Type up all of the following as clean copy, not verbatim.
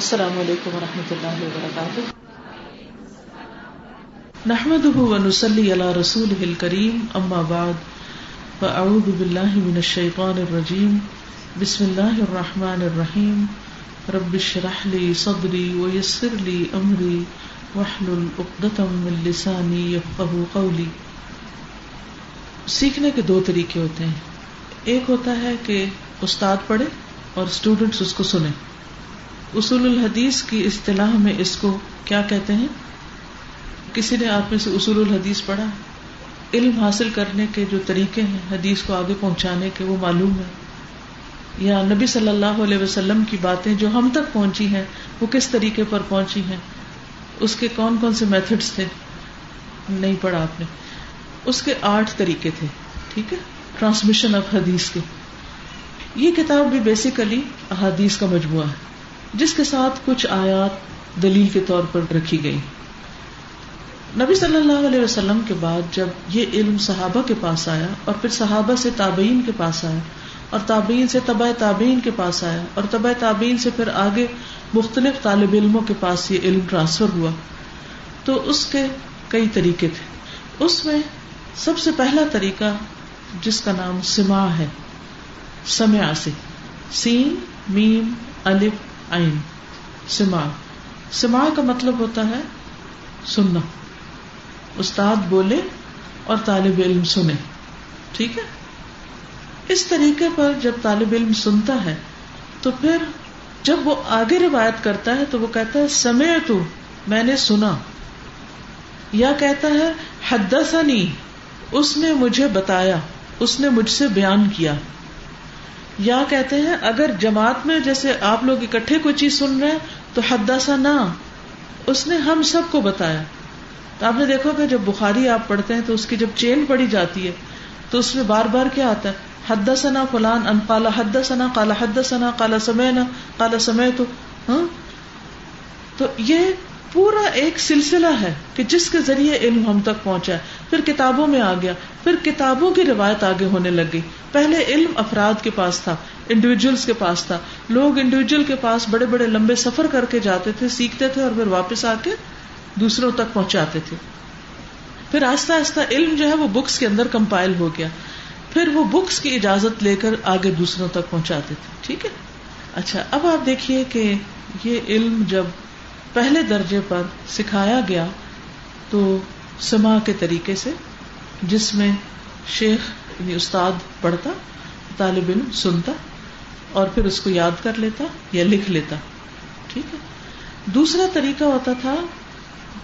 السلام علیکم ورحمۃ اللہ وبرکاتہ. نحمده ونصلی علی رسوله الکریم اما بعد فاعوذ باللہ من الشیطان الرجیم بسم اللہ الرحمن الرحیم رب اشرح لی صدری ویسر لی امری واحلل عقدۃ من لسانی یفقہوا قولی. سیکھنے کے دو طریقے ہوتے ہیں. ایک ہوتا ہے کہ استاد پڑھے اور اسٹوڈنٹس اس کو سنیں. اصول الحدیث کی اصطلاح میں اس کو کیا کہتے ہیں؟ کسی نے آپ میں سے اصول الحدیث پڑھا؟ علم حاصل کرنے کے جو طریقے ہیں حدیث کو آگے پہنچانے کے وہ معلوم ہے؟ یا نبی صلی اللہ علیہ وسلم کی باتیں جو ہم تک پہنچی ہیں وہ کس طریقے پر پہنچی ہیں، اس کے کون کون سے میتھڈز تھے؟ نہیں پڑھا آپ نے. اس کے 8 طریقے تھے. ٹھیک ہے، ٹرانسمیشن آف حدیث کے. یہ کتاب بھی بیسیکلی احادیث کا مجموعہ ہے جس کے ساتھ کچھ آیات دلیل کے طور پر رکھی گئی. نبی صلی اللہ علیہ وسلم کے بعد جب یہ علم صحابہ کے پاس آیا اور پھر صحابہ سے تابعین کے پاس آیا اور تابعین سے تبع تابعین کے پاس آیا اور تبع تابعین سے پھر آگے مختلف طالب علموں کے پاس یہ علم ٹرانسفر ہوا، تو اس کے کئی طریقے تھے. اس میں سب سے پہلا طریقہ جس کا نام سماع ہے، سمع سے، سین میم الف عین، سماع. سماع کا مطلب ہوتا ہے سننا. استاد بولے اور طالب علم سنے. ٹھیک ہے، اس طریقے پر جب طالب علم سنتا ہے تو پھر جب وہ آگے روایت کرتا ہے تو وہ کہتا ہے سمعت، میں نے سنا، یا کہتا ہے حدثنی، اس نے مجھے بتایا، اس نے مجھ سے بیان کیا. یا کہتے ہیں اگر جماعت میں جیسے آپ لوگ اکٹھے کوئی چیز سن رہے ہیں تو حدثنا، اس نے ہم سب کو بتایا. تو آپ نے دیکھا کہ جب بخاری آپ پڑھتے ہیں تو اس کی جب چین پڑھی جاتی ہے تو اس میں بار بار کیا آتا ہے؟ حدثنا فلان ان قال حدثنا قال حدثنا قال سمعنا قال سمعت. تو یہ پورا ایک سلسلہ ہے کہ جس کے ذریعے علم ہم تک پہنچا ہے. پھر کتابوں میں آ گیا، پھر کتابوں کی روایت آگے ہونے لگ گئی. پہلے علم افراد کے پاس تھا، انڈیویجولز کے پاس تھا. لوگ انڈیویجول کے پاس بڑے بڑے لمبے سفر کر کے جاتے تھے، سیکھتے تھے اور پھر واپس آ کے دوسروں تک پہنچاتے تھے. پھر آہستہ آہستہ علم جو ہے وہ بکس کے اندر کمپائل ہو گیا، پھر وہ بکس کی اجازت لے کر آگے دوسروں تک پہنچاتے تھے. ٹھیک ہے. اچھا، اب آپ دیکھیے کہ یہ علم جب پہلے درجے پر سکھایا گیا تو سماع کے طریقے سے، جس میں شیخ یعنی استاد پڑھتا، طالب علم سنتا اور پھر اس کو یاد کر لیتا یا لکھ لیتا. ٹھیک ہے. دوسرا طریقہ ہوتا تھا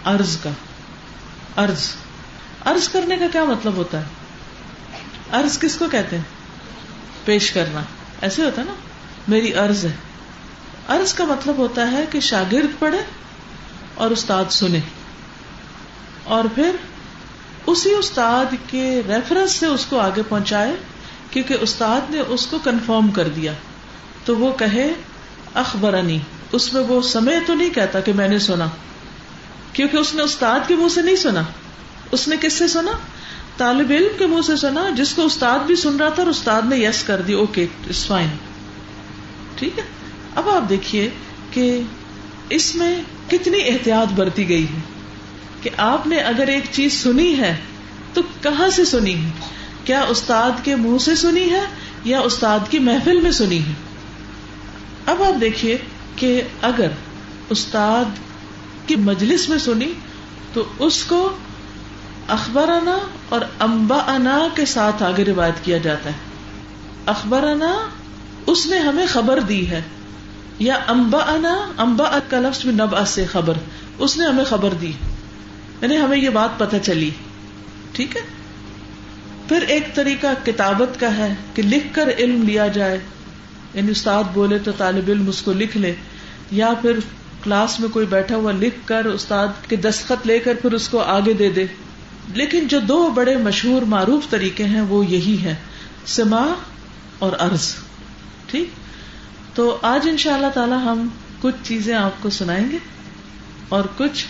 عرض کا. عرض کرنے کا کیا مطلب ہوتا ہے؟ عرض کس کو کہتے ہیں؟ پیش کرنا. ایسے ہوتا ہے نا، میری عرض ہے. عرض کا مطلب ہوتا ہے کہ شاگرد پڑھے اور استاد سنے اور پھر اسی استاد کے ریفرنس سے اس کو آگے پہنچائے، کیونکہ استاد نے اس کو کنفرم کر دیا. تو وہ کہے اخبرنی، اس میں وہ سمے تو نہیں کہتا کہ میں نے سنا، کیونکہ اس نے استاد کے منہ سے نہیں سنا. اس نے کس سے سنا؟ طالب علم کے منہ سے سنا، جس کو استاد بھی سن رہا تھا اور استاد نے یس کر دی، اوکے اٹس فائن. ٹھیک ہے. اب آپ دیکھیے کہ اس میں کتنی احتیاط برتی گئی ہے کہ آپ نے اگر ایک چیز سنی ہے تو کہاں سے سنی ہے؟ کیا استاد کے منہ سے سنی ہے یا استاد کی محفل میں سنی ہے؟ اب آپ دیکھیے کہ اگر استاد کی مجلس میں سنی تو اس کو اخبرنا اور انبانا کے ساتھ آگے روایت کیا جاتا ہے. اخبرنا، اس نے ہمیں خبر دی ہے، یا انبانا، انباء کا لفظ بھی نبأ سے خبر، اس نے ہمیں خبر دی، یعنی ہمیں یہ بات پتہ چلی. ٹھیک ہے. پھر ایک طریقہ کتابت کا ہے کہ لکھ کر علم لیا جائے، یعنی استاد بولے تو طالب علم اس کو لکھ لے، یا پھر کلاس میں کوئی بیٹھا ہوا لکھ کر استاد کے دستخط لے کر پھر اس کو آگے دے دے. لیکن جو 2 بڑے مشہور معروف طریقے ہیں وہ یہی ہیں، سماع اور عرض. ٹھیک. تو آج انشاءاللہ تعالی ہم کچھ چیزیں آپ کو سنائیں گے اور کچھ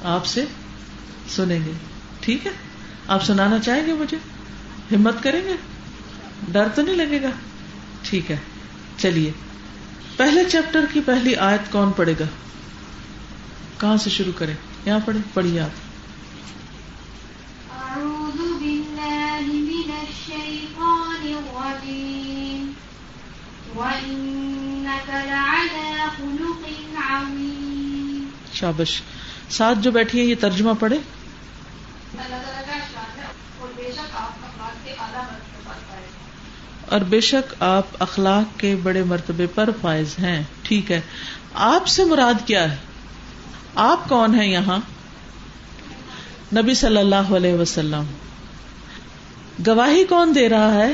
آپ سے سنیں گے. ٹھیک ہے. آپ سنانا چاہیں گے مجھے؟ ہمت کریں گے؟ ڈر تو نہیں لگے گا؟ ٹھیک ہے. چلیے. پہلے چیپٹر کی پہلی آیت کون پڑھے گا؟ کہاں سے شروع کریں؟ یہاں پڑھیے آپ. اعوذ باللہ من الشیطان الرجیم وَإِنَّكَ لَعَلَىٰ خُلُقٍ عَظِيمٍ. شابش. ساتھ جو بیٹھی ہیں یہ ترجمہ پڑھے. اور بے شک آپ اخلاق کے بڑے مرتبے پر فائز ہیں. ٹھیک ہے، آپ سے مراد کیا ہے؟ آپ کون ہیں یہاں؟ نبی صلی اللہ علیہ وسلم. گواہی کون دے رہا ہے؟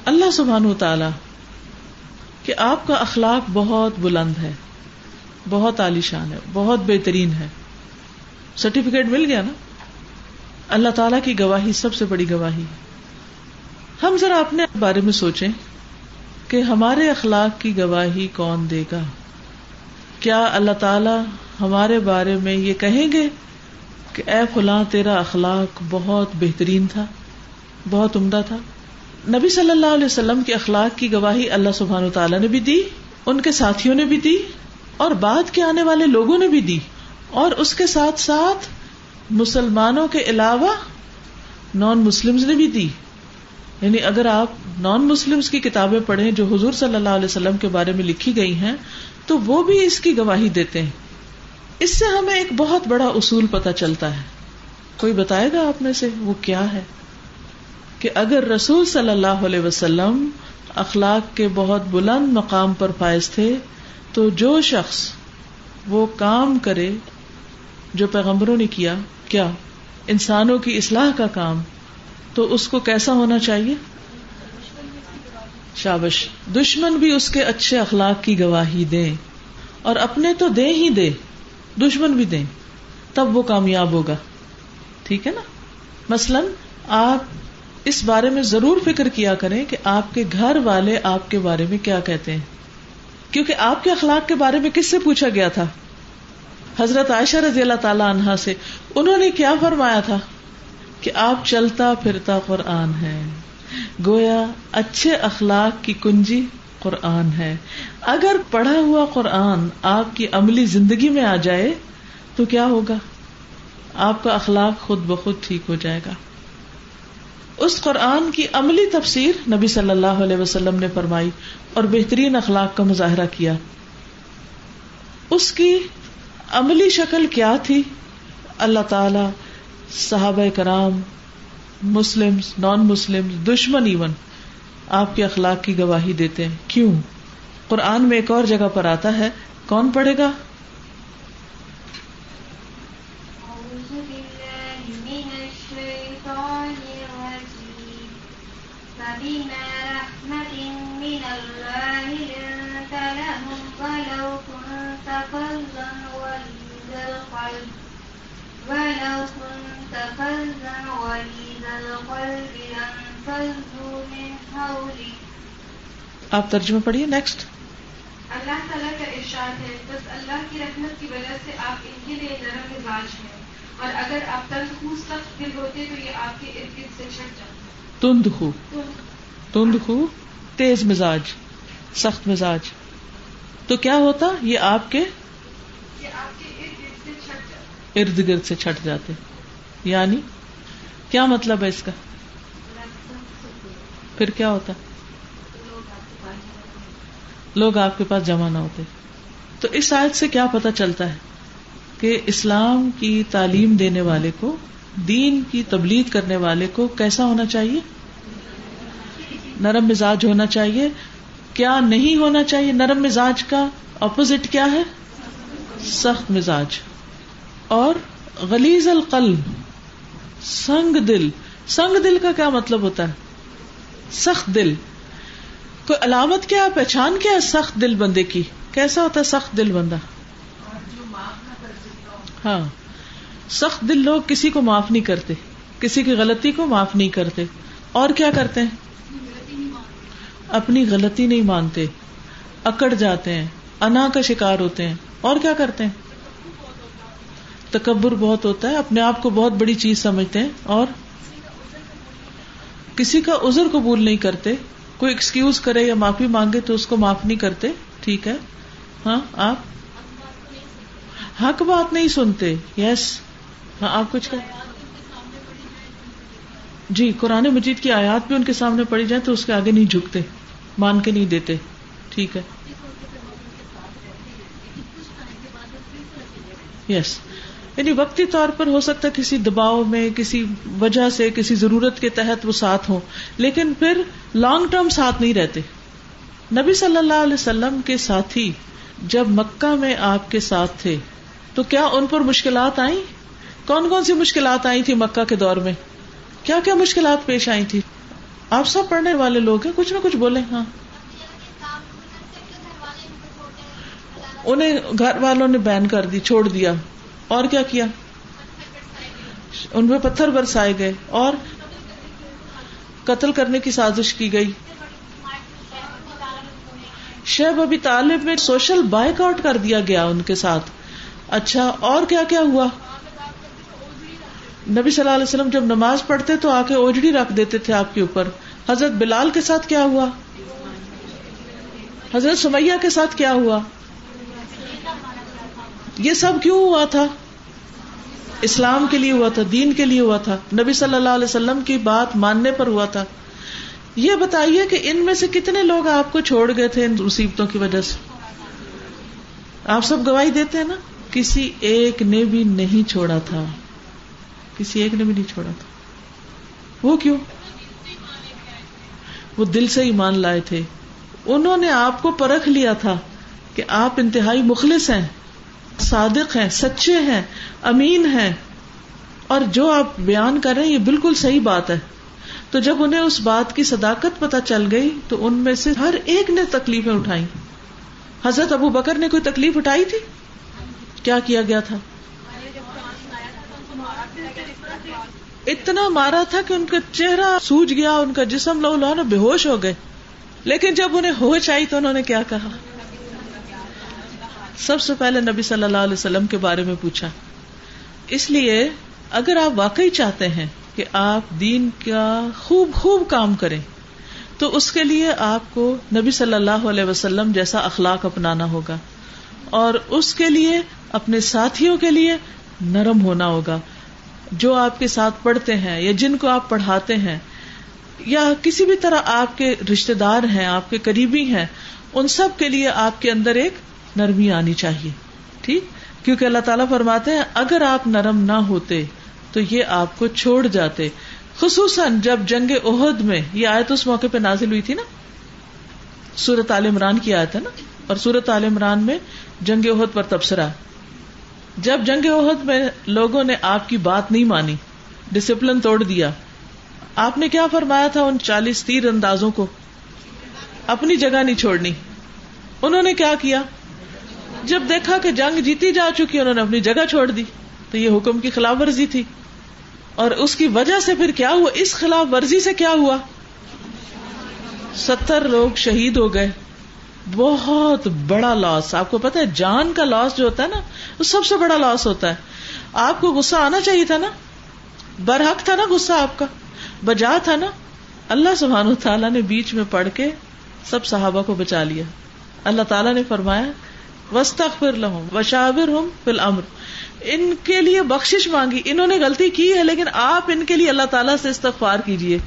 اللہ سبحانہ وتعالی، کہ آپ کا اخلاق بہت بلند ہے، بہت عالی شان ہے، بہت بہترین ہے. سرٹیفکیٹ مل گیا نا. اللہ تعالیٰ کی گواہی سب سے بڑی گواہی ہے. ہم ذرا اپنے بارے میں سوچیں کہ ہمارے اخلاق کی گواہی کون دے گا؟ کیا اللہ تعالیٰ ہمارے بارے میں یہ کہیں گے کہ اے فلاں تیرا اخلاق بہت بہترین تھا، بہت عمدہ تھا؟ نبی صلی اللہ علیہ وسلم کے اخلاق کی گواہی اللہ سبحانہ وتعالیٰ نے بھی دی، ان کے ساتھیوں نے بھی دی، اور بعد کے آنے والے لوگوں نے بھی دی، اور اس کے ساتھ ساتھ مسلمانوں کے علاوہ نان مسلمز نے بھی دی. یعنی اگر آپ نان مسلمز کی کتابیں پڑھیں جو حضور صلی اللہ علیہ وسلم کے بارے میں لکھی گئی ہیں تو وہ بھی اس کی گواہی دیتے ہیں. اس سے ہمیں ایک بہت بڑا اصول پتہ چلتا ہے. کوئی بتائے گا آپ میں سے وہ کیا ہے؟ کہ اگر رسول صلی اللہ علیہ وسلم اخلاق کے بہت بلند مقام پر فائز تھے تو جو شخص وہ کام کرے جو پیغمبروں نے کیا، کیا انسانوں کی اصلاح کا کام، تو اس کو کیسا ہونا چاہیے؟ شابش. دشمن بھی اس کے اچھے اخلاق کی گواہی دیں، اور اپنے تو دیں ہی دیں، دشمن بھی دیں، تب وہ کامیاب ہوگا. ٹھیک ہے نا. مثلا آپ اس بارے میں ضرور فکر کیا کریں کہ آپ کے گھر والے آپ کے بارے میں کیا کہتے ہیں، کیونکہ آپ کے اخلاق کے بارے میں کس سے پوچھا گیا تھا؟ حضرت عائشہ رضی اللہ تعالی عنہا سے. انہوں نے کیا فرمایا تھا؟ کہ آپ چلتا پھرتا قرآن ہے. گویا اچھے اخلاق کی کنجی قرآن ہے. اگر پڑھا ہوا قرآن آپ کی عملی زندگی میں آ جائے تو کیا ہوگا؟ آپ کا اخلاق خود بخود ٹھیک ہو جائے گا. اس قرآن کی عملی تفسیر نبی صلی اللہ علیہ وسلم نے فرمائی اور بہترین اخلاق کا مظاہرہ کیا. اس کی عملی شکل کیا تھی؟ اللہ تعالی صحابہ کرام، مسلم، نان مسلم، دشمن ایون آپ کے اخلاق کی گواہی دیتے ہیں. کیوں؟ قرآن میں ایک اور جگہ پر آتا ہے. کون پڑھے گا؟ آپ ترجمہ پڑھیے. نیکسٹ. اللہ تعالیٰ کا ارشاد ہے، بس اللہ کی رحمت کی وجہ سے آپ ان کے لیے نرم مزاج ہیں، اور اگر آپ تند خو سخت دل ہوتے تو یہ آپ کے ارد گرد سے چھٹ جاتے. تند خو تیز مزاج، سخت مزاج، تو کیا ہوتا؟ یہ آپ کے ارد گرد سے چھٹ جاتے. یعنی کیا مطلب ہے اس کا؟ پھر کیا ہوتا؟ لوگ آپ کے پاس جمع نہ ہوتے. تو اس آیت سے کیا پتہ چلتا ہے؟ کہ اسلام کی تعلیم دینے والے کو، دین کی تبلیغ کرنے والے کو کیسا ہونا چاہیے؟ نرم مزاج ہونا چاہیے. کیا نہیں ہونا چاہیے؟ نرم مزاج کا اپوزٹ کیا ہے؟ سخت مزاج. اور غلیظ القلب، سنگ دل. سنگ دل کا کیا مطلب ہوتا ہے؟ سخت دل. کوئی علامت کیا ہے، پہچان کیا ہے سخت دل بندے کی؟ کیسا ہوتا ہے سخت دل بندہ؟ ہاں، سخت دل لوگ کسی کو معاف نہیں کرتے، کسی کی غلطی کو معاف نہیں کرتے. اور کیا کرتے ہیں؟ اپنی غلطی نہیں مانتے، اکڑ جاتے ہیں، انا کا شکار ہوتے ہیں. اور کیا کرتے ہیں؟ تکبر بہت ہوتا ہے، اپنے آپ کو بہت بڑی چیز سمجھتے ہیں، اور کسی کا عذر قبول نہیں کرتے. کوئی ایکسکیوز کرے یا معافی مانگے تو اس کو معاف نہیں کرتے. ٹھیک ہے. ہاں آپ حق بات نہیں سنتے. یس. ہاں آپ کچھ کہ جی قرآن مجید کی آیات بھی ان کے سامنے پڑھی جائیں تو اس کے آگے نہیں جھکتے, مان کے نہیں دیتے. ٹھیک ہے. یس. یعنی وقتی طور پر ہو سکتا ہے کسی دباؤ میں, کسی وجہ سے, کسی ضرورت کے تحت وہ ساتھ ہوں, لیکن پھر لانگ ٹرم ساتھ نہیں رہتے. نبی صلی اللہ علیہ وسلم کے ساتھی جب مکہ میں آپ کے ساتھ تھے تو کیا ان پر مشکلات آئیں؟ کون کون سی مشکلات آئی تھی مکہ کے دور میں؟ کیا کیا مشکلات پیش آئی تھی؟ آپ سب پڑھنے والے لوگ ہیں, کچھ نہ کچھ بولیں. ہاں, انہیں گھر والوں نے بین کر دی, چھوڑ دیا. اور کیا کیا؟ ان پہ پتھر برسائے گئے اور قتل کرنے کی سازش کی گئی. شیخ ابی طالب میں سوشل بائیک آؤٹ کر دیا گیا ان کے ساتھ. اچھا, اور کیا کیا ہوا؟ نبی صلی اللہ علیہ وسلم جب نماز پڑھتے تو آ کے اوجڑی رکھ دیتے تھے آپ کے اوپر. حضرت بلال کے ساتھ کیا ہوا؟ حضرت سمیہ کے ساتھ کیا ہوا؟ یہ سب کیوں ہوا تھا؟ اسلام کے لیے ہوا تھا, دین کے لیے ہوا تھا, نبی صلی اللہ علیہ وسلم کی بات ماننے پر ہوا تھا. یہ بتائیے کہ ان میں سے کتنے لوگ آپ کو چھوڑ گئے تھے ان مصیبتوں کی وجہ سے؟ آپ سب گواہی دیتے ہیں نا, کسی ایک نے بھی نہیں چھوڑا تھا, کسی ایک نے بھی نہیں چھوڑا تھا. وہ کیوں؟ وہ دل سے ایمان لائے تھے. انہوں نے آپ کو پرکھ لیا تھا کہ آپ انتہائی مخلص ہیں, صادق ہیں, سچے ہیں, امین ہیں, اور جو آپ بیان کر رہے ہیں یہ بالکل صحیح بات ہے. تو جب انہیں اس بات کی صداقت پتہ چل گئی تو ان میں سے ہر ایک نے تکلیفیں اٹھائیں. حضرت ابو بکر نے کوئی تکلیف اٹھائی تھی؟ کیا کیا گیا تھا؟ اتنا مارا تھا کہ ان کا چہرہ سوج گیا, ان کا جسم لہو لہو, بے ہوش ہو گئے. لیکن جب انہیں ہوش آئی تو انہوں نے کیا کہا؟ سب سے پہلے نبی صلی اللہ علیہ وسلم کے بارے میں پوچھا. اس لیے اگر آپ واقعی چاہتے ہیں کہ آپ دین کا خوب کام کریں تو اس کے لیے آپ کو نبی صلی اللہ علیہ وسلم جیسا اخلاق اپنانا ہوگا, اور اس کے لیے اپنے ساتھیوں کے لیے نرم ہونا ہوگا. جو آپ کے ساتھ پڑھتے ہیں یا جن کو آپ پڑھاتے ہیں یا کسی بھی طرح آپ کے رشتہ دار ہیں, آپ کے قریبی ہیں, ان سب کے لیے آپ کے اندر ایک نرمی آنی چاہیے. ٹھیک, کیونکہ اللہ تعالیٰ فرماتے ہیں اگر آپ نرم نہ ہوتے تو یہ آپ کو چھوڑ جاتے. خصوصاً جب جنگ احد میں, یہ آیت اس موقع پہ نازل ہوئی تھی نا, سورۃ آل عمران کی آیت ہے نا, اور سورۃ آل عمران میں جنگ احد پر تبصرہ. جب جنگ احد میں لوگوں نے آپ کی بات نہیں مانی, ڈسپلن توڑ دیا, آپ نے کیا فرمایا تھا ان 40 تیر اندازوں کو؟ اپنی جگہ نہیں چھوڑنی. انہوں نے کیا کیا؟ جب دیکھا کہ جنگ جیتی جا چکی انہوں نے اپنی جگہ چھوڑ دی. تو یہ حکم کی خلاف ورزی تھی, اور اس کی وجہ سے پھر کیا ہوا؟ اس خلاف ورزی سے کیا ہوا؟ 70 لوگ شہید ہو گئے. بہت بڑا لاس. آپ کو پتا ہے جان کا لاس جو ہوتا ہے نا وہ سب سے بڑا لاس ہوتا ہے. آپ کو غصہ آنا چاہیے تھا نا, برحق تھا نا غصہ, آپ کا بجا تھا نا. اللہ سبحانہ وتعالیٰ نے بیچ میں پڑھ کے سب صحابہ کو بچا لیا. اللہ تعالیٰ نے فرمایا وَاسْتَغْفِرْ لَهُمْ وَشَاوِرْهُمْ فِي الْأَمْرِ, ان کے لیے بخشش مانگی. انہوں نے غلطی کی ہے لیکن آپ ان کے لیے اللہ تعالیٰ سے استغفار کیجیے.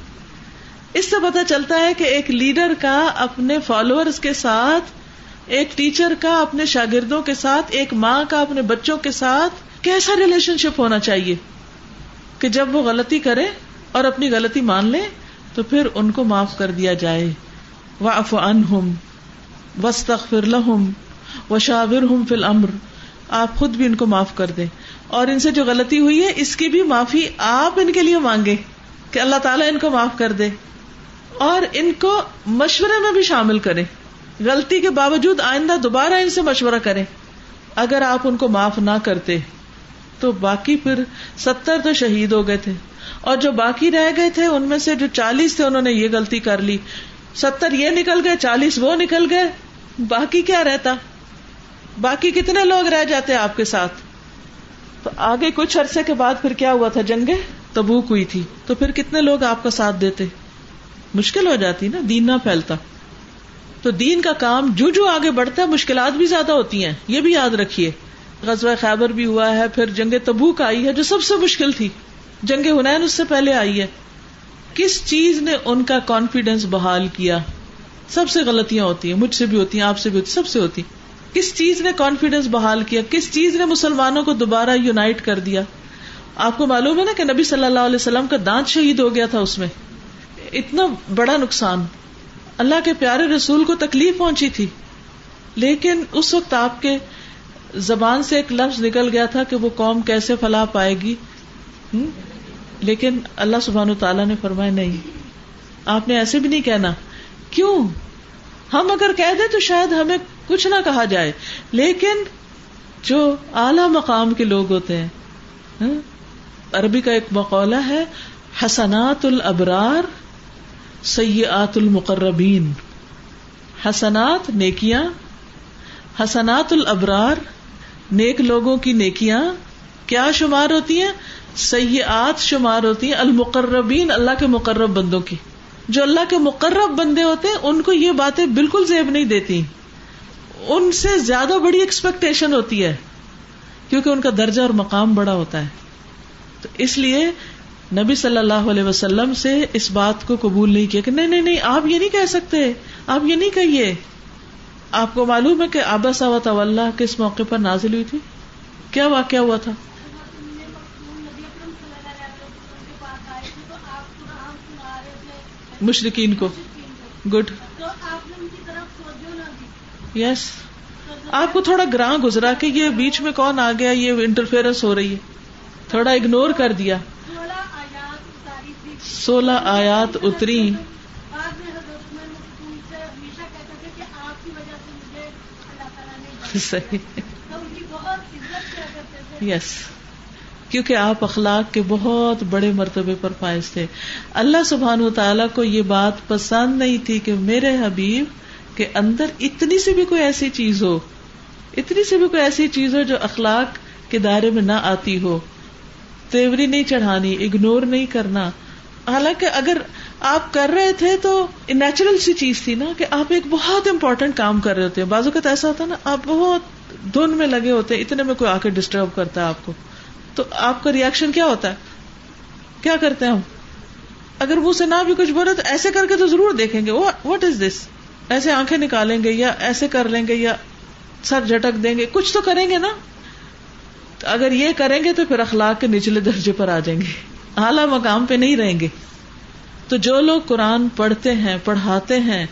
اس سے پتہ چلتا ہے کہ ایک لیڈر کا اپنے فالوورز کے ساتھ, ایک ٹیچر کا اپنے شاگردوں کے ساتھ, ایک ماں کا اپنے بچوں کے ساتھ کیسا ریلیشن شپ ہونا چاہیے کہ جب وہ غلطی کرے اور اپنی غلطی مان لے تو پھر ان کو معاف کر دیا جائے. وَاعْفُ عَنْهُمْ وَاسْتَغْفِرْ لَهُمْ وَشَاوِرْهُمْ فِي الْأَمْرِ, آپ خود بھی ان کو معاف کر دیں, اور ان سے جو غلطی ہوئی ہے اس کی بھی معافی آپ ان کے لیے مانگے کہ اللہ تعالیٰ ان کو معاف کر دے, اور ان کو مشورے میں بھی شامل کریں. غلطی کے باوجود آئندہ دوبارہ ان سے مشورہ کریں. اگر آپ ان کو معاف نہ کرتے تو باقی پھر 70 تو شہید ہو گئے تھے, اور جو باقی رہ گئے تھے ان میں سے جو 40 تھے انہوں نے یہ غلطی کر لی, 70 یہ نکل گئے, 40 وہ نکل گئے, باقی کیا رہتا؟ باقی کتنے لوگ رہ جاتے آپ کے ساتھ؟ تو آگے کچھ عرصے کے بعد پھر کیا ہوا تھا؟ جنگ تبوک ہوئی تھی. تو پھر کتنے لوگ آپ کا ساتھ دیتے؟ مشکل ہو جاتی نا, دین نہ پھیلتا. تو دین کا کام جو آگے بڑھتا ہے مشکلات بھی زیادہ ہوتی ہیں، یہ بھی یاد رکھیے. غزوہ خیبر بھی ہوا ہے، پھر جنگ تبوک آئی ہے جو سب سے مشکل تھی، جنگ حنین اس سے پہلے آئی ہے. کس چیز نے ان کا کانفیڈینس بحال کیا؟ سب سے غلطیاں ہوتی ہیں، مجھ سے بھی ہوتی ہیں، آپ سے بھی ہوتی، سب سے ہوتی. کس چیز نے کانفیڈینس بحال کیا؟ کس چیز نے مسلمانوں کو دوبارہ یونائٹ کر دیا؟ آپ کو معلوم ہے نا کہ نبی صلی اللہ علیہ وسلم کا دانت شہید ہو گیا تھا، اس میں اتنا بڑا نقصان. اللہ کے پیارے رسول کو تکلیف پہنچی تھی، لیکن اس وقت آپ کے زبان سے ایک لفظ نکل گیا تھا کہ وہ قوم کیسے فلاح پائے گی. لیکن اللہ سبحانہ تعالیٰ نے فرمایا نہیں، آپ نے ایسے بھی نہیں کہنا. کیوں؟ ہم اگر کہہ دیں تو شاید ہمیں کچھ نہ کہا جائے، لیکن جو اعلی مقام کے لوگ ہوتے ہیں، عربی کا ایک مقولہ ہے، حسنات الابرار سیئات المقربین. حسنات نیکیاں، حسنات الابرار نیک لوگوں کی نیکیاں کیا شمار ہوتی ہیں؟ سیئات شمار ہوتی ہیں المقربین، اللہ کے مقرب بندوں کی. جو اللہ کے مقرب بندے ہوتے ہیں ان کو یہ باتیں بالکل زیب نہیں دیتی، ان سے زیادہ بڑی ایکسپیکٹیشن ہوتی ہے کیونکہ ان کا درجہ اور مقام بڑا ہوتا ہے. تو اس لیے نبی صلی اللہ علیہ وسلم سے اس بات کو قبول نہیں کیا کہ نہیں آپ یہ نہیں کہہ سکتے، آپ یہ نہیں کہیے. آپ کو معلوم ہے کہ عبس و تولی کس موقع پر نازل ہوئی تھی؟ کیا واقعہ ہوا تھا؟ مشرکین کو. گڈ. یس. آپ کو تھوڑا گراں گزرا کہ یہ بیچ میں کون آ گیا، یہ انٹرفیئرنس ہو رہی ہے، تھوڑا اگنور کر دیا. 16 آیات اتری. صحیح. یس، کیونکہ آپ اخلاق کے بہت بڑے مرتبے پر فائز تھے. اللہ سبحانہ وتعالیٰ کو یہ بات پسند نہیں تھی کہ میرے حبیب کے اندر اتنی سی بھی کوئی ایسی چیز ہو، اتنی سی بھی کوئی ایسی چیز ہو جو اخلاق کے دائرے میں نہ آتی ہو. تیوری نہیں چڑھانی، اگنور نہیں کرنا. حالانکہ اگر آپ کر رہے تھے تو نیچرل سی چیز تھی نا کہ آپ ایک بہت امپورٹنٹ کام کر رہے ہوتے ہیں. بعض اوقات ایسا ہوتا ہے نا، آپ بہت دھن میں لگے ہوتے ہیں، اتنے میں کوئی آ کے ڈسٹرب کرتا ہے آپ کو، تو آپ کا ریئیکشن کیا ہوتا ہے؟ کیا کرتے ہیں ہم؟ اگر منہ سے نہ بھی کچھ بولے تو ایسے کر کے تو ضرور دیکھیں گے، واٹ از دس، ایسے آنکھیں نکالیں گے یا ایسے کر لیں گے یا سر جھٹک دیں گے، کچھ تو کریں گے نا. تو اگر یہ کریں گے تو پھر اخلاق کے نچلے درجے پر آ جائیں گے، اعلیٰ مقام پہ نہیں رہیں گے. تو جو لوگ قرآن پڑھتے ہیں، پڑھاتے ہیں،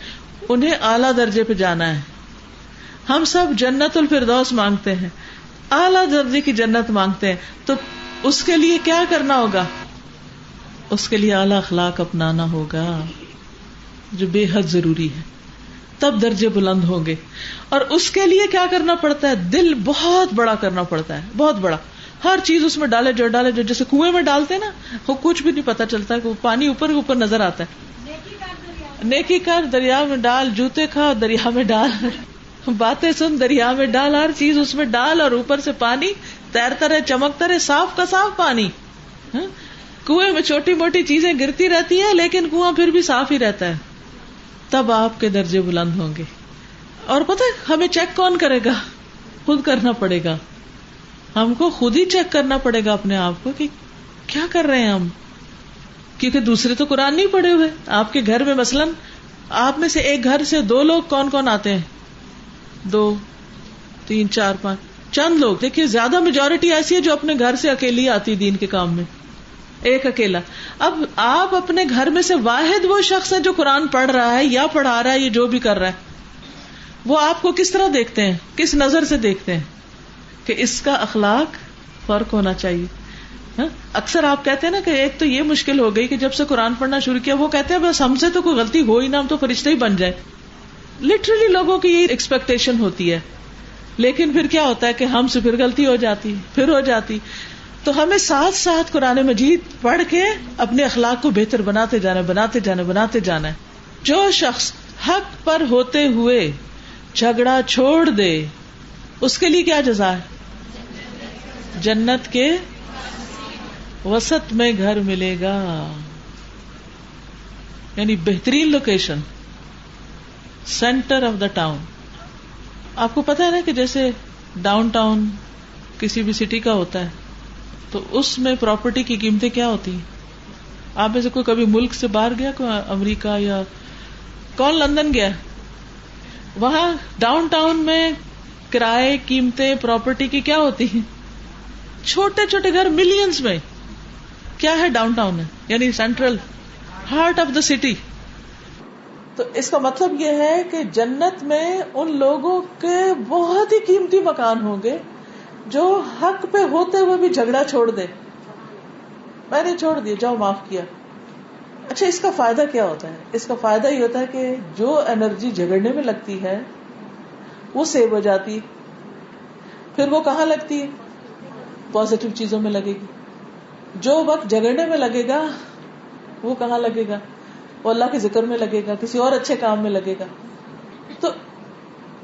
انہیں اعلیٰ درجے پہ جانا ہے. ہم سب جنت الفردوس مانگتے ہیں، اعلیٰ درجے کی جنت مانگتے ہیں، تو اس کے لیے کیا کرنا ہوگا؟ اس کے لیے اعلیٰ اخلاق اپنانا ہوگا، جو بے حد ضروری ہے. تب درجے بلند ہوں گے. اور اس کے لیے کیا کرنا پڑتا ہے؟ دل بہت بڑا کرنا پڑتا ہے، بہت بڑا. ہر چیز اس میں ڈالے جو جیسے کنویں میں ڈالتے ہیں نا، وہ کچھ بھی نہیں پتا چلتا کہ وہ پانی اوپر اوپر نظر آتا ہے. نیکی کر دریا میں ڈال، جوتے کھا دریا میں ڈال، باتیں سن دریا میں ڈال، ہر چیز اس میں ڈال، اور اوپر سے پانی تیرتا رہے، چمکتا رہے، صاف کا صاف پانی. کنویں میں چھوٹی موٹی چیزیں گرتی رہتی ہیں لیکن کنواں پھر بھی صاف ہی رہتا ہے. تب آپ کے درجے بلند ہوں گے. اور پتہ ہے ہمیں چیک کون کرے گا؟ خود کرنا پڑے گا. ہم کو خود ہی چیک کرنا پڑے گا اپنے آپ کو کہ کیا کر رہے ہیں ہم، کیونکہ دوسرے تو قرآن نہیں پڑھے ہوئے. آپ کے گھر میں مثلاً آپ میں سے ایک گھر سے 2 لوگ کون کون آتے ہیں؟ 2 3 4 5 چند لوگ. دیکھیے زیادہ میجورٹی ایسی ہے جو اپنے گھر سے اکیلی آتی دین کے کام میں، ایک اکیلا. اب آپ اپنے گھر میں سے واحد وہ شخص ہے جو قرآن پڑھ رہا ہے یا پڑھا رہا ہے، یہ جو بھی کر رہا ہے، وہ آپ کو کس طرح دیکھتے ہیں، کس نظر سے دیکھتے ہیں کہ اس کا اخلاق فرق ہونا چاہیے. اکثر آپ کہتے ہیں نا کہ ایک تو یہ مشکل ہو گئی کہ جب سے قرآن پڑھنا شروع کیا وہ کہتے ہیں بس ہم سے تو کوئی غلطی ہو ہی نہ، ہم تو فرشتے ہی بن جائیں. لٹرلی لوگوں کی یہی ایکسپیکٹیشن ہوتی ہے، لیکن پھر کیا ہوتا ہے کہ ہم سے پھر غلطی ہو جاتی، پھر ہو جاتی. تو ہمیں ساتھ ساتھ قرآن مجید پڑھ کے اپنے اخلاق کو بہتر بناتے جانا ہے. جو شخص حق پر ہوتے ہوئے جھگڑا چھوڑ دے اس کے لیے کیا جزا ہے؟ جنت کے وسط میں گھر ملے گا، یعنی بہترین location. Centre of the town. آپ کو پتا ہے نا کہ جیسے ڈاؤن ٹاؤن کسی بھی سٹی کا ہوتا ہے تو اس میں پراپرٹی کی قیمتیں کیا ہوتی ہیں؟ آپ میں سے کوئی کبھی ملک سے باہر گیا، کوئی امریکہ یا کون لندن گیا؟ وہاں ڈاؤن ٹاؤن میں کرائے، قیمتیں، پراپرٹی کی کیا ہوتی ہیں؟ چھوٹے چھوٹے گھر ملینز میں. کیا ہے ڈاؤن ٹاؤن ہے، یعنی central heart of the city. تو اس کا مطلب یہ ہے کہ جنت میں ان لوگوں کے بہت ہی قیمتی مکان ہوں گے جو حق پہ ہوتے ہوئے بھی جھگڑا چھوڑ دے. میں نے چھوڑ دیا، جاؤ معاف کیا. اچھا، اس کا فائدہ کیا ہوتا ہے؟ اس کا فائدہ یہ ہوتا ہے کہ جو انرجی جھگڑنے میں لگتی ہے وہ سیو ہو جاتی، پھر وہ کہاں لگتی ہے؟ پازیٹو چیزوں میں لگے گی. جو وقت جھگڑنے میں لگے گا وہ کہاں لگے گا؟ وہ اللہ کے ذکر میں لگے گا، کسی اور اچھے کام میں لگے گا. تو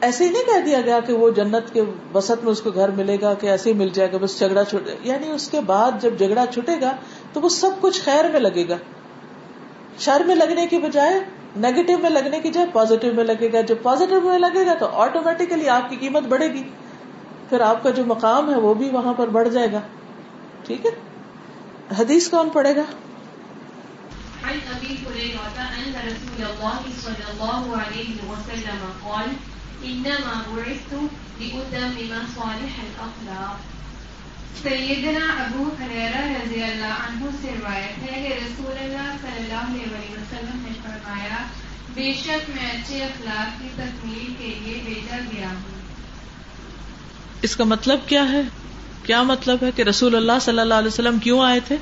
ایسے ہی نہیں کہہ دیا گیا کہ وہ جنت کے وسط میں اس کو گھر ملے گا کہ ایسے ہی مل جائے گا بس جھگڑا چھوٹے، یعنی اس کے بعد جب جھگڑا چھٹے گا تو وہ سب کچھ خیر میں لگے گا. شر میں لگنے کی بجائے، نیگیٹو میں لگنے کی جائے پازیٹو میں لگے گا. جب پازیٹو میں لگے گا تو آٹومیٹیکلی آپ کی قیمت بڑھے گی، پھر آپ کا جو مقام ہے وہ بھی وہاں پر بڑھ جائے گا. ٹھیک ہے، حدیث کون پڑھے گا؟ عن ابي هريره ان رسول الله صلى الله عليه وسلم قال انما بعثت لاتمم صالح الاخلاق. سیدنا ابو ہریرہ رضی اللہ عنہ سے روایت ہے کہ رسول اللہ صلی اللہ علیہ وسلم نے فرمایا، بے شک میں اچھے اخلاق کی تکمیل کے لیے بھیجا گیا ہوں. اس کا مطلب کیا ہے؟ کیا مطلب ہے کہ رسول اللہ صلی اللہ علیہ وسلم کیوں آئے تھے؟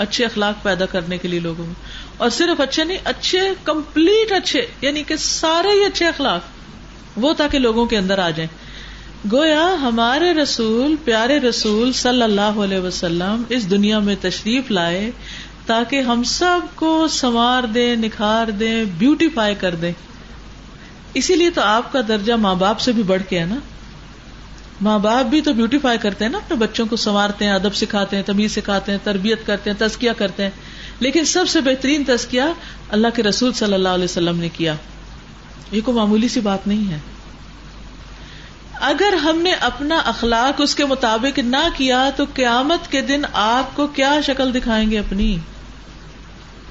اچھے اخلاق پیدا کرنے کے لیے لوگوں میں. اور صرف اچھے نہیں، اچھے کمپلیٹ اچھے، یعنی کہ سارے ہی اچھے اخلاق، وہ تاکہ لوگوں کے اندر آ جائیں. گویا ہمارے رسول، پیارے رسول صلی اللہ علیہ وسلم اس دنیا میں تشریف لائے تاکہ ہم سب کو سنوار دیں، نکھار دیں، بیوٹیفائی کر دیں. اسی لیے تو آپ کا درجہ ماں باپ سے بھی بڑھ کے ہے نا. ماں باپ بھی تو بیوٹیفائی کرتے ہیں نا، اپنے بچوں کو سنوارتے ہیں، ادب سکھاتے ہیں، تمیز سکھاتے ہیں، تربیت کرتے ہیں، تزکیہ کرتے ہیں. لیکن سب سے بہترین تزکیہ اللہ کے رسول صلی اللہ علیہ وسلم نے کیا. یہ کوئی معمولی سی بات نہیں ہے. اگر ہم نے اپنا اخلاق اس کے مطابق نہ کیا تو قیامت کے دن آپ کو کیا شکل دکھائیں گے اپنی؟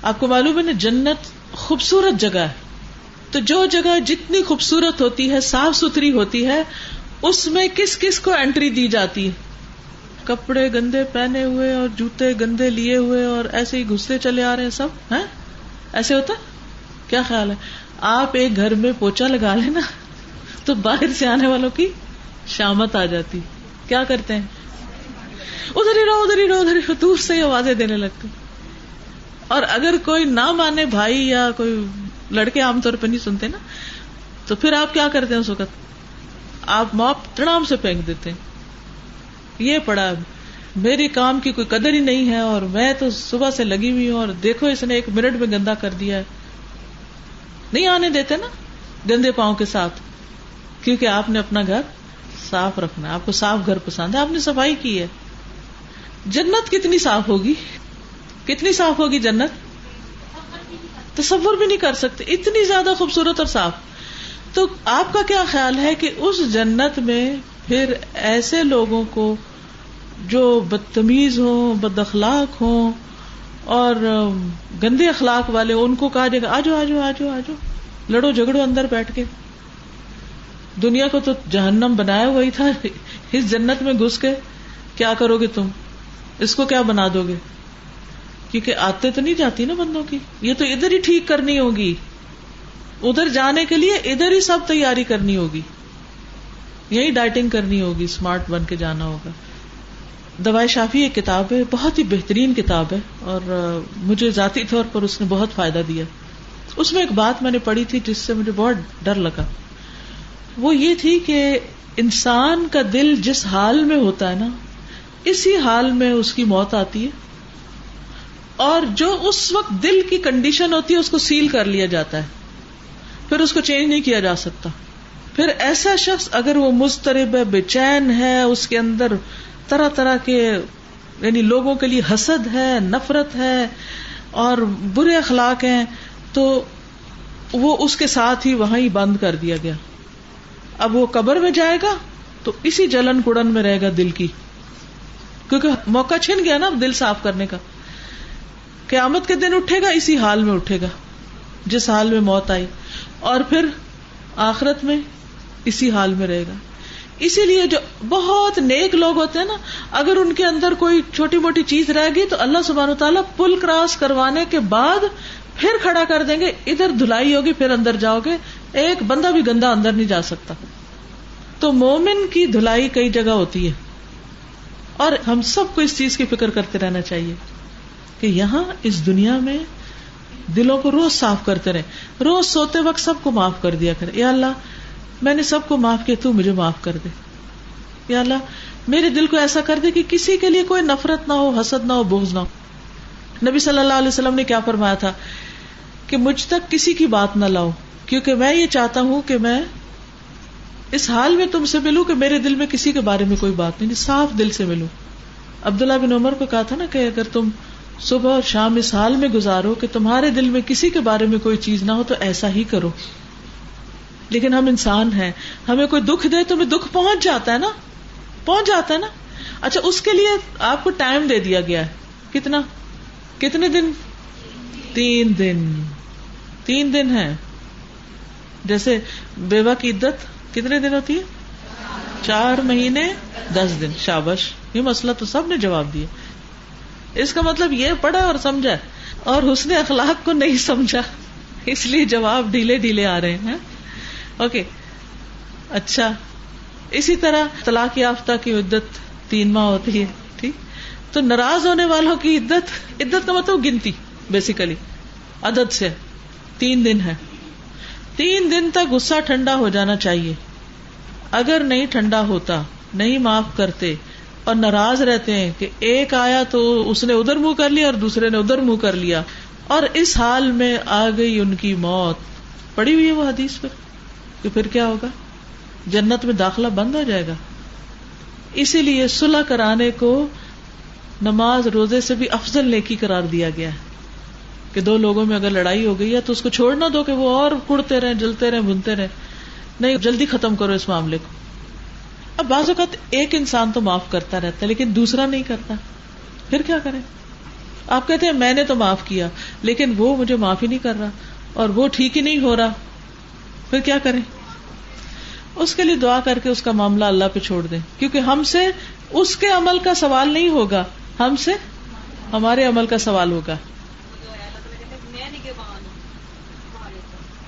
آپ کو معلوم ہے نا، جنت خوبصورت جگہ ہے. تو جو جگہ جتنی خوبصورت ہوتی ہے، صاف ستھری ہوتی ہے، اس میں کس کس کو انٹری دی جاتی ہے؟ کپڑے گندے پہنے ہوئے اور جوتے گندے لیے ہوئے اور ایسے ہی گھستے چلے آ رہے ہیں سب ہیں؟ ایسے ہوتا؟ کیا خیال ہے؟ آپ ایک گھر میں پوچھا لگا لیں نا تو باہر سے آنے والوں کی شامت آ جاتی. کیا کرتے ہیں؟ ادھر ہی رہو، ادھر ہی رہو، ادھر ہی رہو، دور سے ہی آوازیں دینے لگتے. اور اگر کوئی نہ مانے بھائی یا کوئی لڑکے عام طور پہ نہیں سنتے نا، تو پھر آپ کیا کرتے ہیں؟ اس وقت آپ موپ تڑام سے پھینک دیتے ہیں. یہ پڑا میری کام کی کوئی قدر ہی نہیں ہے اور میں تو صبح سے لگی ہوئی ہوں اور دیکھو اس نے 1 منٹ میں گندا کر دیا ہے. نہیں آنے دیتے نا گندے پاؤں کے ساتھ، کیونکہ آپ نے اپنا گھر صاف رکھنا ہے، آپ کو صاف گھر پسند ہے، آپ نے صفائی کی ہے. جنت کتنی صاف ہوگی، کتنی صاف ہوگی جنت، تصور بھی نہیں کر سکتے، اتنی زیادہ خوبصورت اور صاف. تو آپ کا کیا خیال ہے کہ اس جنت میں پھر ایسے لوگوں کو جو بدتمیز ہوں، بد اخلاق ہوں اور گندے اخلاق والے، ان کو کہا جائے گا آجو آجو آجو آجو، لڑو جھگڑو اندر بیٹھ کے. دنیا کو تو جہنم بنایا ہوا ہی تھا، اس جنت میں گھس کے کیا کرو گے تم؟ اس کو کیا بنا دو گے؟ کیونکہ آتے تو نہیں جاتی نا بندوں کی، یہ تو ادھر ہی ٹھیک کرنی ہوگی، ادھر جانے کے لیے ادھر ہی سب تیاری کرنی ہوگی، یہی ڈائٹنگ کرنی ہوگی، اسمارٹ بن کے جانا ہوگا. دوائے شافی ایک کتاب ہے، بہت ہی بہترین کتاب ہے اور مجھے ذاتی طور پر اس نے بہت فائدہ دیا. اس میں ایک بات میں نے پڑھی تھی جس سے مجھے بہت ڈر لگا. وہ یہ تھی کہ انسان کا دل جس حال میں ہوتا ہے نا، اسی حال میں اس کی موت آتی ہے، اور جو اس وقت دل کی کنڈیشن ہوتی ہے اس کو سیل کر لیا جاتا ہے، پھر اس کو چینج نہیں کیا جا سکتا. پھر ایسا شخص اگر وہ مضطرب ہے، بے چین ہے، اس کے اندر طرح طرح کے یعنی لوگوں کے لیے حسد ہے، نفرت ہے اور برے اخلاق ہیں، تو وہ اس کے ساتھ ہی وہاں ہی بند کر دیا گیا. اب وہ قبر میں جائے گا تو اسی جلن کڑن میں رہے گا دل کی، کیونکہ موقع چھن گیا نا اب دل صاف کرنے کا. قیامت کے دن اٹھے گا اسی حال میں اٹھے گا جس حال میں موت آئی، اور پھر آخرت میں اسی حال میں رہے گا. اسی لیے جو بہت نیک لوگ ہوتے ہیں نا، اگر ان کے اندر کوئی چھوٹی موٹی چیز رہ گئی تو اللہ سبحانہ وتعالیٰ پل کراس کروانے کے بعد پھر کھڑا کر دیں گے، ادھر دھلائی ہوگی پھر اندر جاؤ گے، ایک بندہ بھی گندا اندر نہیں جا سکتا. تو مومن کی دھلائی کئی جگہ ہوتی ہے، اور ہم سب کو اس چیز کی فکر کرتے رہنا چاہیے کہ یہاں اس دنیا میں دلوں کو روز صاف کرتے رہے. روز سوتے وقت سب کو معاف کر دیا کرے، یا اللہ میں نے سب کو معاف کیا، تو مجھے معاف کر دے. یا اللہ میرے دل کو ایسا کر دے کہ کسی کے لیے کوئی نفرت نہ ہو، حسد نہ ہو، بغض نہ ہو. نبی صلی اللہ علیہ وسلم نے کیا فرمایا تھا کہ مجھ تک کسی کی بات نہ لاؤ، کیونکہ میں یہ چاہتا ہوں کہ میں اس حال میں تم سے ملوں کہ میرے دل میں کسی کے بارے میں کوئی بات نہیں، صاف دل سے ملوں. عبداللہ بن عمر کو کہا تھا نا کہ اگر تم صبح اور شام اس حال میں گزارو کہ تمہارے دل میں کسی کے بارے میں کوئی چیز نہ ہو تو ایسا ہی کرو. لیکن ہم انسان ہیں، ہمیں کوئی دکھ دے تو ہمیں دکھ پہنچ جاتا ہے نا. اچھا اس کے لیے آپ کو ٹائم دے دیا گیا ہے، کتنے دن؟ 3 دن. 3 دن ہے. جیسے بیوہ کی عدت کتنے دن ہوتی ہے؟ 4 مہینے 10 دن. شاباش، یہ مسئلہ تو سب نے جواب دیا. اس کا مطلب یہ پڑھا اور سمجھا، اور حسن اخلاق کو نہیں سمجھا، اس لیے جواب ڈھیلے آ رہے ہیں. اوکے اچھا. اسی طرح طلاق یافتہ کی عدت 3 ماہ ہوتی ہے. ٹھیک. تو ناراض ہونے والوں کی عدت کا مطلب گنتی، بیسیکلی عدد سے 3 دن ہے. 3 دن تک غصہ ٹھنڈا ہو جانا چاہیے. اگر نہیں ٹھنڈا ہوتا، نہیں معاف کرتے اور ناراض رہتے ہیں کہ ایک آیا تو اس نے ادھر منہ کر لیا اور دوسرے نے ادھر منہ کر لیا، اور اس حال میں آ گئی ان کی موت، پڑی ہوئی ہے وہ حدیث کہ پھر کیا ہوگا؟ جنت میں داخلہ بند ہو جائے گا. اسی لیے صلح کرانے کو نماز روزے سے بھی افضل نیکی قرار دیا گیا ہے کہ 2 لوگوں میں اگر لڑائی ہو گئی ہے تو اس کو چھوڑ نہ دو کہ وہ اور کڑتے رہیں، جلتے رہیں، بھنتے رہیں. نہیں، جلدی ختم کرو اس معاملے کو. اب بعض اوقات ایک انسان تو معاف کرتا رہتا ہے لیکن دوسرا نہیں کرتا، پھر کیا کریں؟ آپ کہتے ہیں میں نے تو معاف کیا لیکن وہ مجھے معاف ہی نہیں کر رہا اور وہ ٹھیک ہی نہیں ہو رہا، پھر کیا کریں؟ اس کے لیے دعا کر کے اس کا معاملہ اللہ پہ چھوڑ دیں، کیونکہ ہم سے اس کے عمل کا سوال نہیں ہوگا، ہم سے ہمارے عمل کا سوال ہوگا.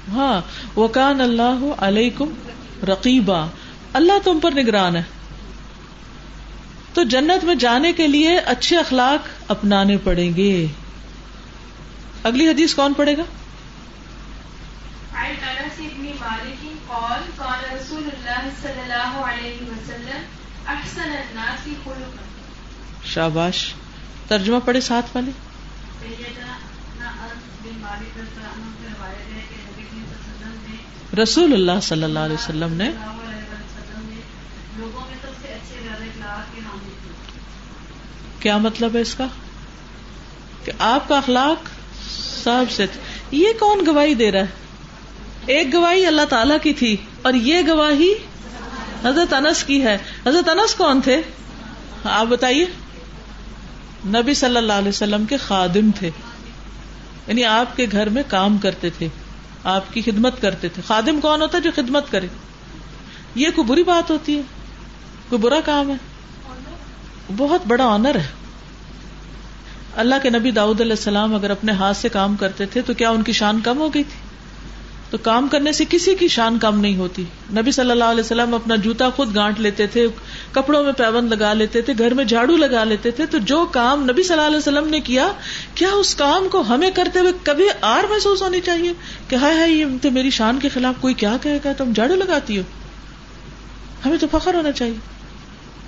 ہاں، وَكَانَ اللَّهُ عَلَيْكُمْ رَقِيبًا، اللہ تم پر نگران ہے. تو جنت میں جانے کے لیے اچھے اخلاق اپنانے پڑیں گے. اگلی حدیث کون پڑھے گا؟ عن انس بن مالک قال قال رسول اللہ صلی اللہ علیہ وسلم احسن الناس خلقا. شاباش. ترجمہ پڑھے ساتھ والے. رسول اللہ صلی اللہ علیہ وسلم نے لوگوں میں سب سے اچھے اخلاق کے حامل تھے. کیا مطلب ہے اس کا؟ کہ آپ کا اخلاق سب سے. یہ کون گواہی دے رہا ہے؟ ایک گواہی اللہ تعالی کی تھی اور یہ گواہی حضرت انس کی ہے. حضرت انس کون تھے؟ آپ بتائیے. نبی صلی اللہ علیہ وسلم کے خادم تھے، یعنی آپ کے گھر میں کام کرتے تھے، آپ کی خدمت کرتے تھے. خادم کون ہوتا ہے؟ جو خدمت کرے. یہ کوئی بری بات ہوتی ہے؟ کوئی برا کام ہے؟ بہت بڑا آنر ہے. اللہ کے نبی داؤد علیہ السلام اگر اپنے ہاتھ سے کام کرتے تھے تو کیا ان کی شان کم ہو گئی تھی؟ تو کام کرنے سے کسی کی شان کم نہیں ہوتی. نبی صلی اللہ علیہ وسلم اپنا جوتا خود گانٹ لیتے تھے، کپڑوں میں پیبند لگا لیتے تھے، گھر میں جھاڑو لگا لیتے تھے. تو جو کام نبی صلی اللہ علیہ وسلم نے کیا، کیا اس کام کو ہمیں کرتے ہوئے کبھی آر محسوس ہونی چاہیے کہ ہائے ہائے یہ تو میری شان کے خلاف کوئی کیا کہے گا، تم جھاڑو لگاتی ہو؟ ہمیں تو فخر ہونا چاہیے.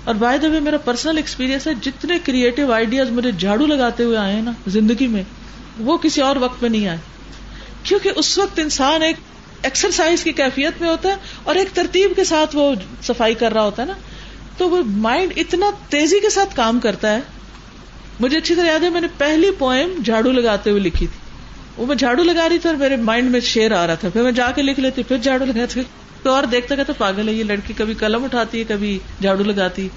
اور بائی دا وے میرا پرسنل ایکسپیرینس ہے، جتنے کریٹو آئیڈیاز مجھے جھاڑو لگاتے ہوئے آئے ہیں نا زندگی میں، وہ کسی اور وقت میں نہیں آئے. کیونکہ اس وقت انسان ایک ایکسرسائز کی کیفیت میں ہوتا ہے اور ایک ترتیب کے ساتھ وہ صفائی کر رہا ہوتا ہے نا، تو وہ مائنڈ اتنا تیزی کے ساتھ کام کرتا ہے. مجھے اچھی طرح یاد ہے میں نے پہلی پوئم جھاڑو لگاتے ہوئے لکھی تھی. وہ میں جھاڑو لگا رہی تھی اور میرے مائنڈ میں شعر آ رہا تھا، پھر میں جا کے لکھ لیتی، پھر جھاڑو لگاتی، تو اور دیکھتا کہتا پاگل ہے یہ لڑکی، کبھی قلم اٹھاتی ہے کبھی جھاڑو لگاتی.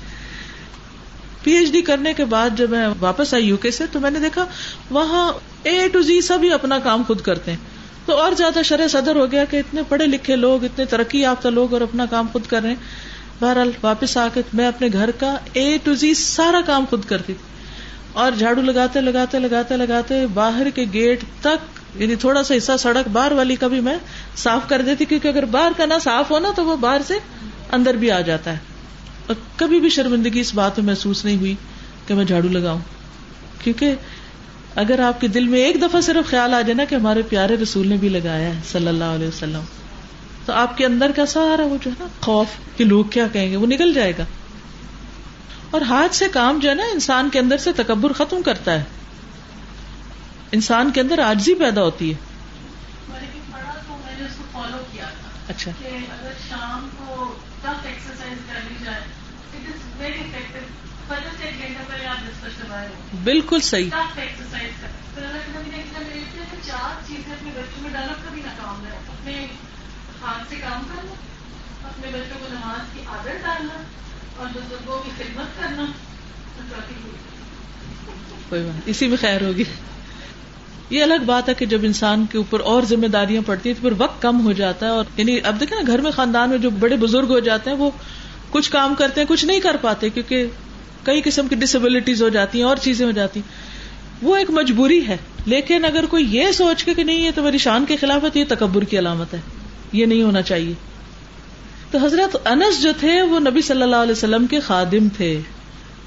پی ایچ ڈی کرنے کے بعد جب میں واپس آئی یو کے سے تو میں نے دیکھا وہاں اے ٹو زی سبھی اپنا کام خود کرتے ہیں، تو اور زیادہ شرح صدر ہو گیا کہ اتنے پڑھے لکھے لوگ، اتنے ترقی یافتہ لوگ اور اپنا کام خود کر رہے ہیں. بہرحال واپس آ کے میں اپنے گھر کا اے ٹو زی سارا کام خود کرتی تھی، اور جھاڑو لگاتے لگاتے لگاتے لگاتے باہر کے گیٹ تک، یعنی تھوڑا سا حصہ سڑک باہر والی کا بھی میں صاف کر دیتی، کیونکہ اگر باہر کا نہ صاف ہونا تو وہ باہر سے اندر بھی آ جاتا ہے. اور کبھی بھی شرمندگی اس بات میں محسوس نہیں ہوئی کہ میں جھاڑو لگاؤں، کیونکہ اگر آپ کے دل میں ایک دفعہ صرف خیال آ جائے نا کہ ہمارے پیارے رسول نے بھی لگایا ہے صلی اللہ علیہ وسلم، تو آپ کے اندر کا سارا وہ جو ہے نا خوف کہ لوگ کیا کہیں گے وہ نکل جائے گا. اور ہاتھ سے کام جو ہے نا انسان کے اندر سے تکبر ختم کرتا ہے، انسان کے اندر عاجزی پیدا ہوتی ہے. پڑھا تو میں نے اس کو فالو کیا تھا. اچھا. کہ اگر شام کو ٹف ایکسرسائز کر لی جائے اٹ از ویری افیکٹو. فجر سے 1 گھنٹہ پہلے آپ ڈسکس کروائے ہو. بالکل صحیح. ٹف ایکسرسائز کر. پھر اللہ کے نبی نے کہا 4 چیزیں اپنے بچوں میں ڈالو، کبھی نہ کام لے. اپنے ہاتھ سے کام کرنا، اپنے بچوں کو نماز کی عادت ڈالنا، اور بزرگوں کی خدمت کرنا. کوئی بات اسی میں خیر ہوگی. یہ الگ بات ہے کہ جب انسان کے اوپر اور ذمہ داریاں پڑتی ہیں تو پھر وقت کم ہو جاتا ہے. اور یعنی اب دیکھیں نا گھر میں خاندان میں جو بڑے بزرگ ہو جاتے ہیں وہ کچھ کام کرتے ہیں کچھ نہیں کر پاتے، کیونکہ کئی قسم کی ڈسیبلٹیز ہو جاتی ہیں اور چیزیں ہو جاتی ہیں، وہ ایک مجبوری ہے. لیکن اگر کوئی یہ سوچ کے کہ نہیں یہ تو میری شان کے خلاف ہے، تو یہ تکبر کی علامت ہے، یہ نہیں ہونا چاہیے. تو حضرت انس جو تھے وہ نبی صلی اللہ علیہ وسلم کے خادم تھے،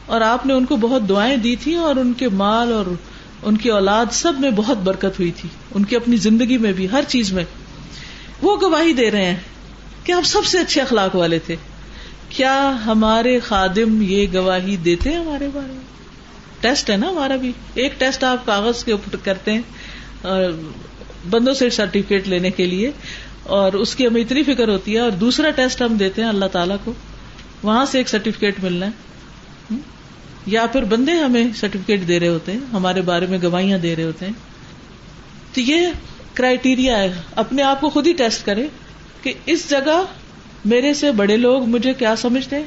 اور آپ نے ان کو بہت دعائیں دی تھی، اور ان کے مال اور ان کی اولاد سب میں بہت برکت ہوئی تھی، ان کی اپنی زندگی میں بھی ہر چیز میں. وہ گواہی دے رہے ہیں کہ آپ سب سے اچھے اخلاق والے تھے. کیا ہمارے خادم یہ گواہی دیتے ہیں ہمارے بارے میں؟ ٹیسٹ ہے نا ہمارا بھی. ایک ٹیسٹ آپ کاغذ کے اوپر کرتے ہیں بندوں سے سرٹیفکیٹ لینے کے لیے، اور اس کی ہمیں اتنی فکر ہوتی ہے، اور دوسرا ٹیسٹ ہم دیتے ہیں اللہ تعالیٰ کو، وہاں سے ایک سرٹیفکیٹ ملنا ہے، یا پھر بندے ہمیں سرٹیفکیٹ دے رہے ہوتے ہیں، ہمارے بارے میں گواہیاں دے رہے ہوتے ہیں. تو یہ کرائیٹیریا ہے. اپنے آپ کو خود ہی ٹیسٹ کرے کہ اس جگہ میرے سے بڑے لوگ مجھے کیا سمجھتے ہیں،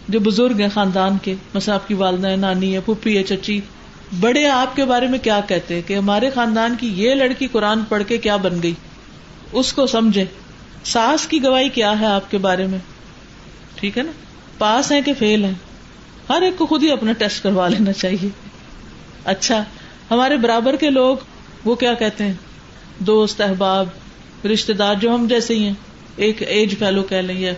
جو بزرگ ہیں خاندان کے، مثلا آپ کی والدہ ہے، نانی ہے، پھوپھی ہے، چچی، بڑے آپ کے بارے میں کیا کہتے ہیں کہ ہمارے خاندان کی یہ لڑکی قرآن پڑھ کے کیا بن گئی، اس کو سمجھے. ساس کی گواہی کیا ہے آپ کے بارے میں، ٹھیک ہے نا، پاس ہیں کہ فیل ہیں. ہر ایک کو خود ہی اپنا ٹیسٹ کروا لینا چاہیے. اچھا ہمارے برابر کے لوگ وہ کیا کہتے ہیں، دوست، احباب، رشتے دار جو ہم جیسے ہی ہیں، ایک ایج فیلو کہہ لیں،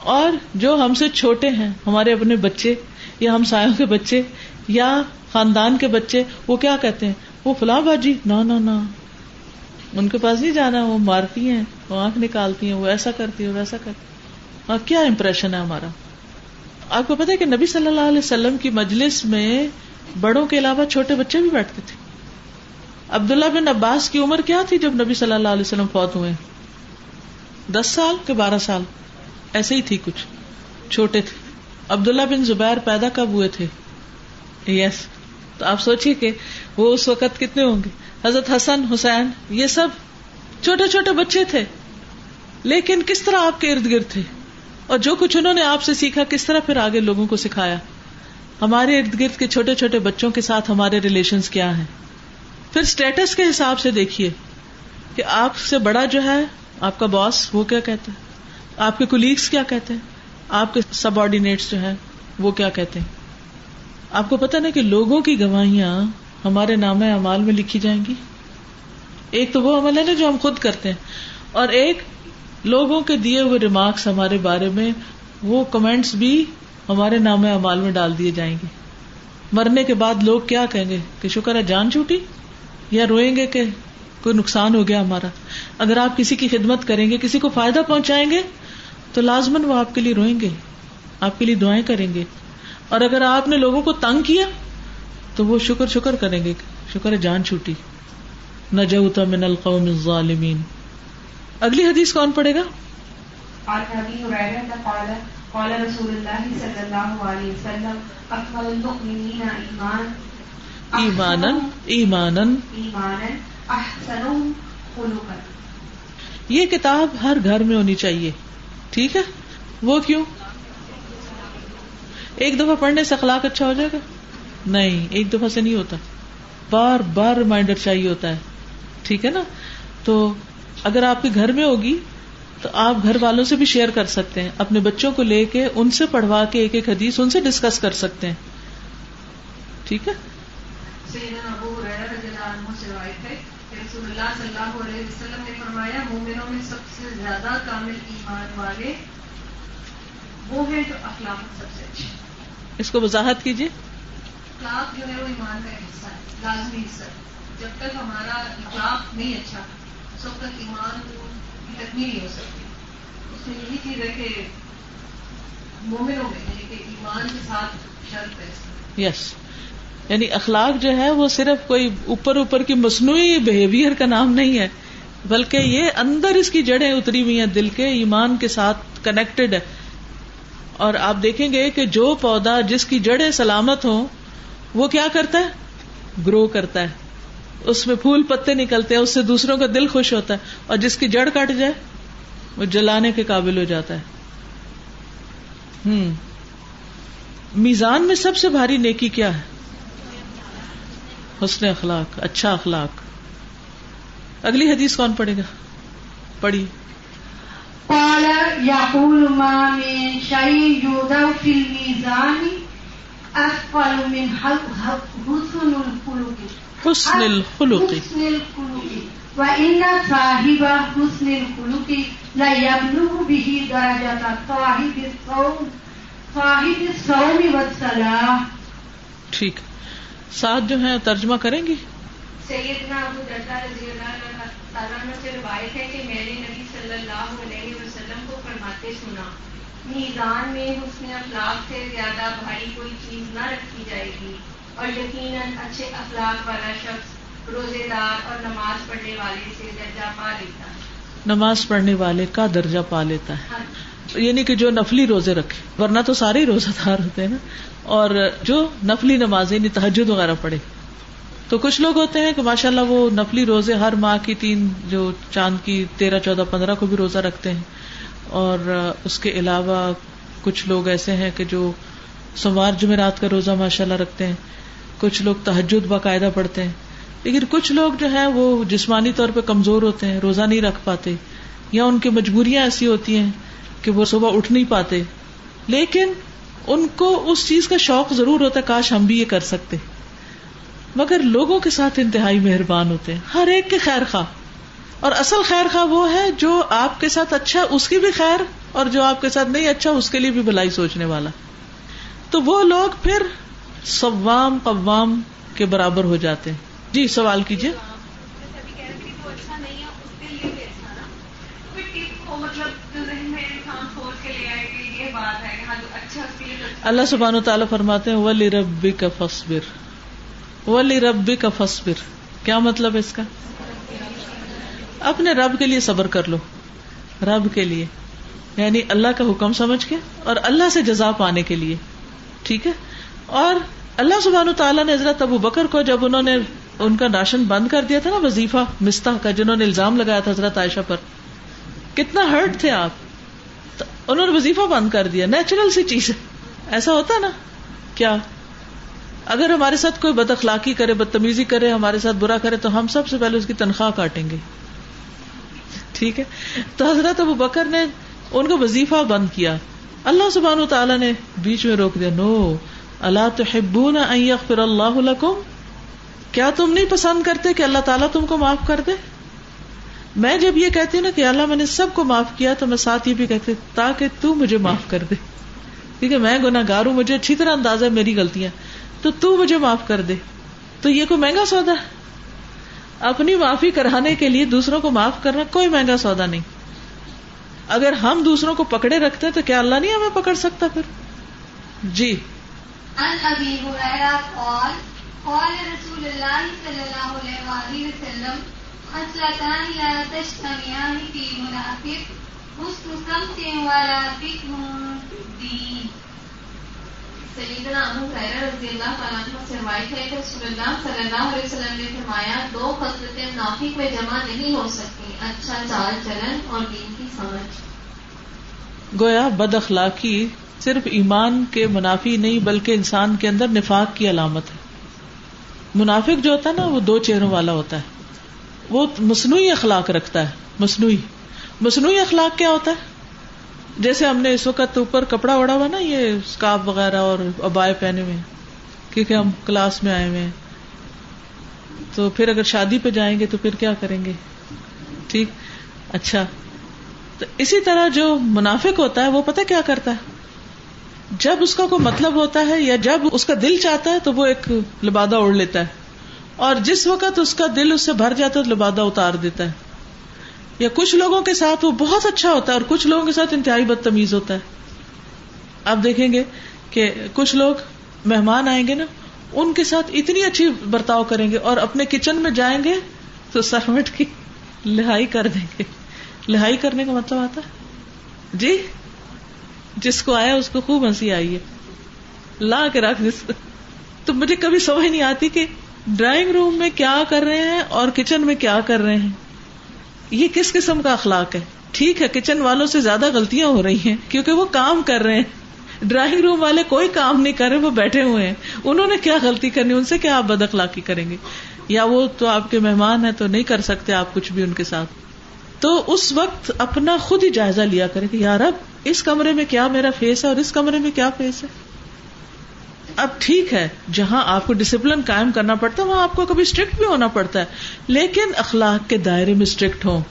اور جو ہم سے چھوٹے ہیں، ہمارے اپنے بچے یا ہمسایوں کے بچے یا خاندان کے بچے، وہ کیا کہتے ہیں، وہ فلاں باجی، نہ ان کے پاس نہیں جانا، وہ مارتی ہیں، وہ آنکھ نکالتی ہیں، وہ ایسا کرتی ہے، ویسا کرتی. اور کیا امپریشن ہے ہمارا. آپ کو پتا ہے کہ نبی صلی اللہ علیہ وسلم کی مجلس میں بڑوں کے علاوہ چھوٹے بچے بھی بیٹھتے تھے. عبداللہ بن عباس کی عمر کیا تھی جب نبی صلی اللہ علیہ وسلم فوت ہوئے؟ 10 سال کہ 12 سال ایسے ہی تھی، کچھ چھوٹے تھے. عبداللہ بن زبیر پیدا کب ہوئے تھے؟ یس. تو آپ سوچیے کہ وہ اس وقت کتنے ہوں گے. حضرت حسن، حسین، یہ سب چھوٹے چھوٹے بچے تھے، لیکن کس طرح آپ کے ارد گرد تھے، اور جو کچھ انہوں نے آپ سے سیکھا کس طرح پھر آگے لوگوں کو سکھایا. ہمارے ارد گرد کے چھوٹے چھوٹے بچوں کے ساتھ ہمارے ریلیشنز کیا ہیں. پھر اسٹیٹس کے حساب سے دیکھیے کہ آپ سے بڑا جو ہے آپ کا باس، وہ کیا کہتا ہے، آپ کے کولیگز کیا کہتے ہیں، آپ کے سب آرڈینیٹس جو ہیں وہ کیا کہتے ہیں. آپ کو پتہ نا کہ لوگوں کی گواہیاں ہمارے نامہ اعمال میں لکھی جائیں گی. ایک تو وہ عمل ہے نا جو ہم خود کرتے ہیں، اور ایک لوگوں کے دیے ہوئے ریمارکس ہمارے بارے میں، وہ کمنٹس بھی ہمارے نامہ اعمال میں ڈال دیے جائیں گے. مرنے کے بعد لوگ کیا کہیں گے کہ شکر ہے جان چھوٹی، یا روئیں گے کہ کوئی نقصان ہو گیا ہمارا. اگر آپ کسی کی خدمت کریں گے، کسی کو فائدہ پہنچائیں گے، تو لازماً وہ آپ کے لیے روئیں گے، آپ کے لیے دعائیں کریں گے. اور اگر آپ نے لوگوں کو تنگ کیا تو وہ شکر کریں گے، شکر ہے جان چھوٹی. نجوت من القوم الظالمین. اگلی حدیث کون پڑھے گا؟ عن ابی ہریرہ قال قال رسول اللہ صلی اللہ علیہ وسلم اکمل المؤمنین ایمانا أحسنهم خلقا. یہ کتاب ہر گھر میں ہونی چاہیے. ٹھیک ہے. وہ کیوں؟ ایک دفعہ پڑھنے سے اخلاق اچھا ہو جائے گا؟ نہیں، ایک دفعہ سے نہیں ہوتا، بار بار ریمائنڈر چاہیے ہوتا ہے. ٹھیک ہے نا. تو اگر آپ کے گھر میں ہوگی تو آپ گھر والوں سے بھی شیئر کر سکتے ہیں، اپنے بچوں کو لے کے ان سے پڑھوا کے ایک ایک حدیث ان سے ڈسکس کر سکتے ہیں. ٹھیک ہے. سیدنا ابو ہریرہ رضی اللہ عنہ سے روایت ہے کہ رسول اللہ صلی اللہ علیہ وسلم نے فرمایا مومنوں میں سب سے زیادہ کامل ایمان والے وہ ہیں جو اخلاق سب سے اچھے. اس کو وضاحت کیجیے. اخلاق جو ہے وہ ایمان کا حصہ ہے، لازمی حصہ ہے. جب تک ہمارا اخلاق نہیں اچھا اس وقت تک ایمان کی تکمیل نہیں ہو سکتی. اس میں یہی چیز ہے کہ مومنوں میں یعنی کہ ایمان کے ساتھ شرط ہے. یس، یعنی اخلاق جو ہے وہ صرف کوئی اوپر کی مصنوعی بہیویئر کا نام نہیں ہے، بلکہ یہ اندر اس کی جڑیں اتری ہوئی ہیں، دل کے ایمان کے ساتھ کنیکٹڈ ہے. اور آپ دیکھیں گے کہ جو پودا جس کی جڑیں سلامت ہوں وہ کیا کرتا ہے؟ گرو کرتا ہے، اس میں پھول پتے نکلتے ہیں، اس سے دوسروں کا دل خوش ہوتا ہے. اور جس کی جڑ کٹ جائے وہ جلانے کے قابل ہو جاتا ہے. میزان میں سب سے بھاری نیکی کیا ہے؟ حسن اخلاق، اچھا اخلاق. اگلی حدیث کون پڑھے گا؟ پڑھی. قال يقول ما من شيء يوضع في الميزان أثقل من حسن الخلق. حسن الخلق. وإن صاحب حسن الخلق لا يبلغ به درجة صاحب الصوم والصلاة. ٹھیک. ساتھ جو ہیں ترجمہ کریں گی. سیدنا ابو درداء رضی اللہ تعالیٰ عنہ سے روایت ہے کہ میں نے نبی صلی اللہ علیہ وسلم کو فرماتے سنا میزان میں حسن اخلاق سے زیادہ بھاری کوئی چیز نہ رکھی جائے گی، اور یقیناً اچھے اخلاق والا شخص روزے دار اور نماز پڑھنے والے سے درجہ پا لیتا ہے. نماز پڑھنے والے کا درجہ پا لیتا ہے. یعنی کہ جو نفلی روزے رکھے، ورنہ تو سارے ہی روزہ دار ہوتے ہیں نا، اور جو نفلی نمازیں یعنی تہجد وغیرہ پڑھے. تو کچھ لوگ ہوتے ہیں کہ ماشاءاللہ وہ نفلی روزے ہر ماہ کی 3 جو چاند کی 13, 14, 15 کو بھی روزہ رکھتے ہیں، اور اس کے علاوہ کچھ لوگ ایسے ہیں کہ جو سوموار جمعرات کا روزہ ماشاءاللہ رکھتے ہیں. کچھ لوگ تہجد باقاعدہ پڑھتے ہیں. لیکن کچھ لوگ جو ہیں وہ جسمانی طور پہ کمزور ہوتے ہیں، روزہ نہیں رکھ پاتے، یا ان کی مجبوریاں ایسی ہوتی ہیں کہ وہ صبح اٹھ نہیں پاتے، لیکن ان کو اس چیز کا شوق ضرور ہوتا ہے کاش ہم بھی یہ کر سکتے. مگر لوگوں کے ساتھ انتہائی مہربان ہوتے ہیں، ہر ایک کے خیر خواہ. اور اصل خیر خواہ وہ ہے جو آپ کے ساتھ اچھا اس کی بھی خیر، اور جو آپ کے ساتھ نہیں اچھا اس کے لیے بھی بھلائی سوچنے والا. تو وہ لوگ پھر صوام قوام کے برابر ہو جاتے ہیں. جی سوال کیجیے. اللہ سبحانہ وتعالیٰ فرماتے ہیں وَلِرَبِّكَ فَاصْبِرْ. وَلِرَبِّكَ فَاصْبِرْ کیا مطلب ہے اس کا؟ اپنے رب کے لیے صبر کر لو. رب کے لیے یعنی اللہ کا حکم سمجھ کے اور اللہ سے جزا پانے کے لیے. ٹھیک ہے. اور اللہ سبحانہ وتعالیٰ نے حضرت ابو بکر کو جب انہوں نے ان کا راشن بند کر دیا تھا نا وظیفہ مستح کا، جنہوں نے الزام لگایا تھا حضرت عائشہ پر، کتنا ہرٹ تھے آپ. تو انہوں نے وظیفہ بند کر دیا. نیچرل سی چیز ہے، ایسا ہوتا نا. کیا اگر ہمارے ساتھ کوئی بد اخلاقی کرے، بدتمیزی کرے، ہمارے ساتھ برا کرے تو ہم سب سے پہلے اس کی تنخواہ کاٹیں گے. ٹھیک ہے. تو حضرت ابو بکر نے ان کو وظیفہ بند کیا. اللہ سبحانہ وتعالیٰ نے بیچ میں روک دیا. نو الا تحبون ان یغفر اللہ لکم، کیا تم نہیں پسند کرتے کہ اللہ تعالیٰ تم کو معاف کر دے؟ میں جب یہ کہتی ہوں نا کہ اللہ میں نے سب کو معاف کیا، تو میں ساتھ یہ بھی کہتی ہوں تاکہ تو مجھے معاف کر دے، کیونکہ میں گناہگار ہوں، مجھے اچھی طرح اندازہ ہے میری غلطیاں، تو مجھے معاف کر دے. تو یہ کوئی مہنگا سودا ہے؟ اپنی معافی کرانے کے لیے دوسروں کو معاف کرنا کوئی مہنگا سودا نہیں. اگر ہم دوسروں کو پکڑے رکھتے ہیں تو کیا اللہ نہیں ہمیں پکڑ سکتا پھر؟ جی. عن ابی ہریرہ قال قال رسول اللہ صلی اللہ علیہ وسلم خصلتان لا تجتمعان فی منافق حسن سمت ولا فقہ فی الدین. سیدنا ابو ہریرہ رضی اللہ تعالیٰ عنہ سے روایت ہے کہ رسول اللہ صلی اللہ علیہ وسلم نے فرمایا 2 خصلتیں منافق میں جمع نہیں ہو سکتی، اچھا چال چلن اور دین کی سمجھ۔ گویا بد اخلاقی صرف ایمان کے منافی نہیں بلکہ انسان کے اندر نفاق کی علامت ہے۔ منافق جو ہوتا ہے نا وہ 2 چہروں والا ہوتا ہے، وہ مصنوعی اخلاق رکھتا ہے۔ مصنوعی اخلاق کیا ہوتا ہے؟ جیسے ہم نے اس وقت اوپر کپڑا اوڑا ہوا نا، یہ اسکارف وغیرہ اور عبائے پہنے ہوئے کیونکہ ہم کلاس میں آئے ہوئے ہیں، تو پھر اگر شادی پہ جائیں گے تو پھر کیا کریں گے؟ ٹھیک، اچھا۔ تو اسی طرح جو منافق ہوتا ہے وہ پتہ کیا کرتا ہے، جب اس کا کوئی مطلب ہوتا ہے یا جب اس کا دل چاہتا ہے تو وہ ایک لبادہ اوڑھ لیتا ہے، اور جس وقت اس کا دل اس سے بھر جاتا ہے تو لبادہ اتار دیتا ہے۔ یا کچھ لوگوں کے ساتھ وہ بہت اچھا ہوتا ہے اور کچھ لوگوں کے ساتھ انتہائی بدتمیز ہوتا ہے۔ آپ دیکھیں گے کہ کچھ لوگ مہمان آئیں گے نا، ان کے ساتھ اتنی اچھی برتاؤ کریں گے اور اپنے کچن میں جائیں گے تو سروٹ کی لہائی کر دیں گے۔ لہائی کرنے کا مطلب آتا ہے جی، جس کو آیا اس کو خوب ہنسی آئی ہے، لا کے رکھ دس۔ تو مجھے کبھی سمجھ نہیں آتی کہ ڈرائنگ روم میں کیا کر رہے ہیں اور کچن میں کیا کر رہے ہیں، یہ کس قسم کا اخلاق ہے؟ ٹھیک ہے کچن والوں سے زیادہ غلطیاں ہو رہی ہیں کیونکہ وہ کام کر رہے ہیں، ڈرائنگ روم والے کوئی کام نہیں کر رہے، وہ بیٹھے ہوئے ہیں، انہوں نے کیا غلطی کرنی، ان سے کیا آپ بد اخلاقی کریں گے؟ یا وہ تو آپ کے مہمان ہیں تو نہیں کر سکتے آپ کچھ بھی ان کے ساتھ۔ تو اس وقت اپنا خود ہی جائزہ لیا کریں کہ یار اب اس کمرے میں کیا میرا فیس ہے اور اس کمرے میں کیا فیس ہے۔ اب ٹھیک ہے جہاں آپ کو ڈسپلن قائم کرنا پڑتا ہے وہاں آپ کو کبھی اسٹرکٹ بھی ہونا پڑتا ہے، لیکن اخلاق کے دائرے میں اسٹرکٹ ہوں،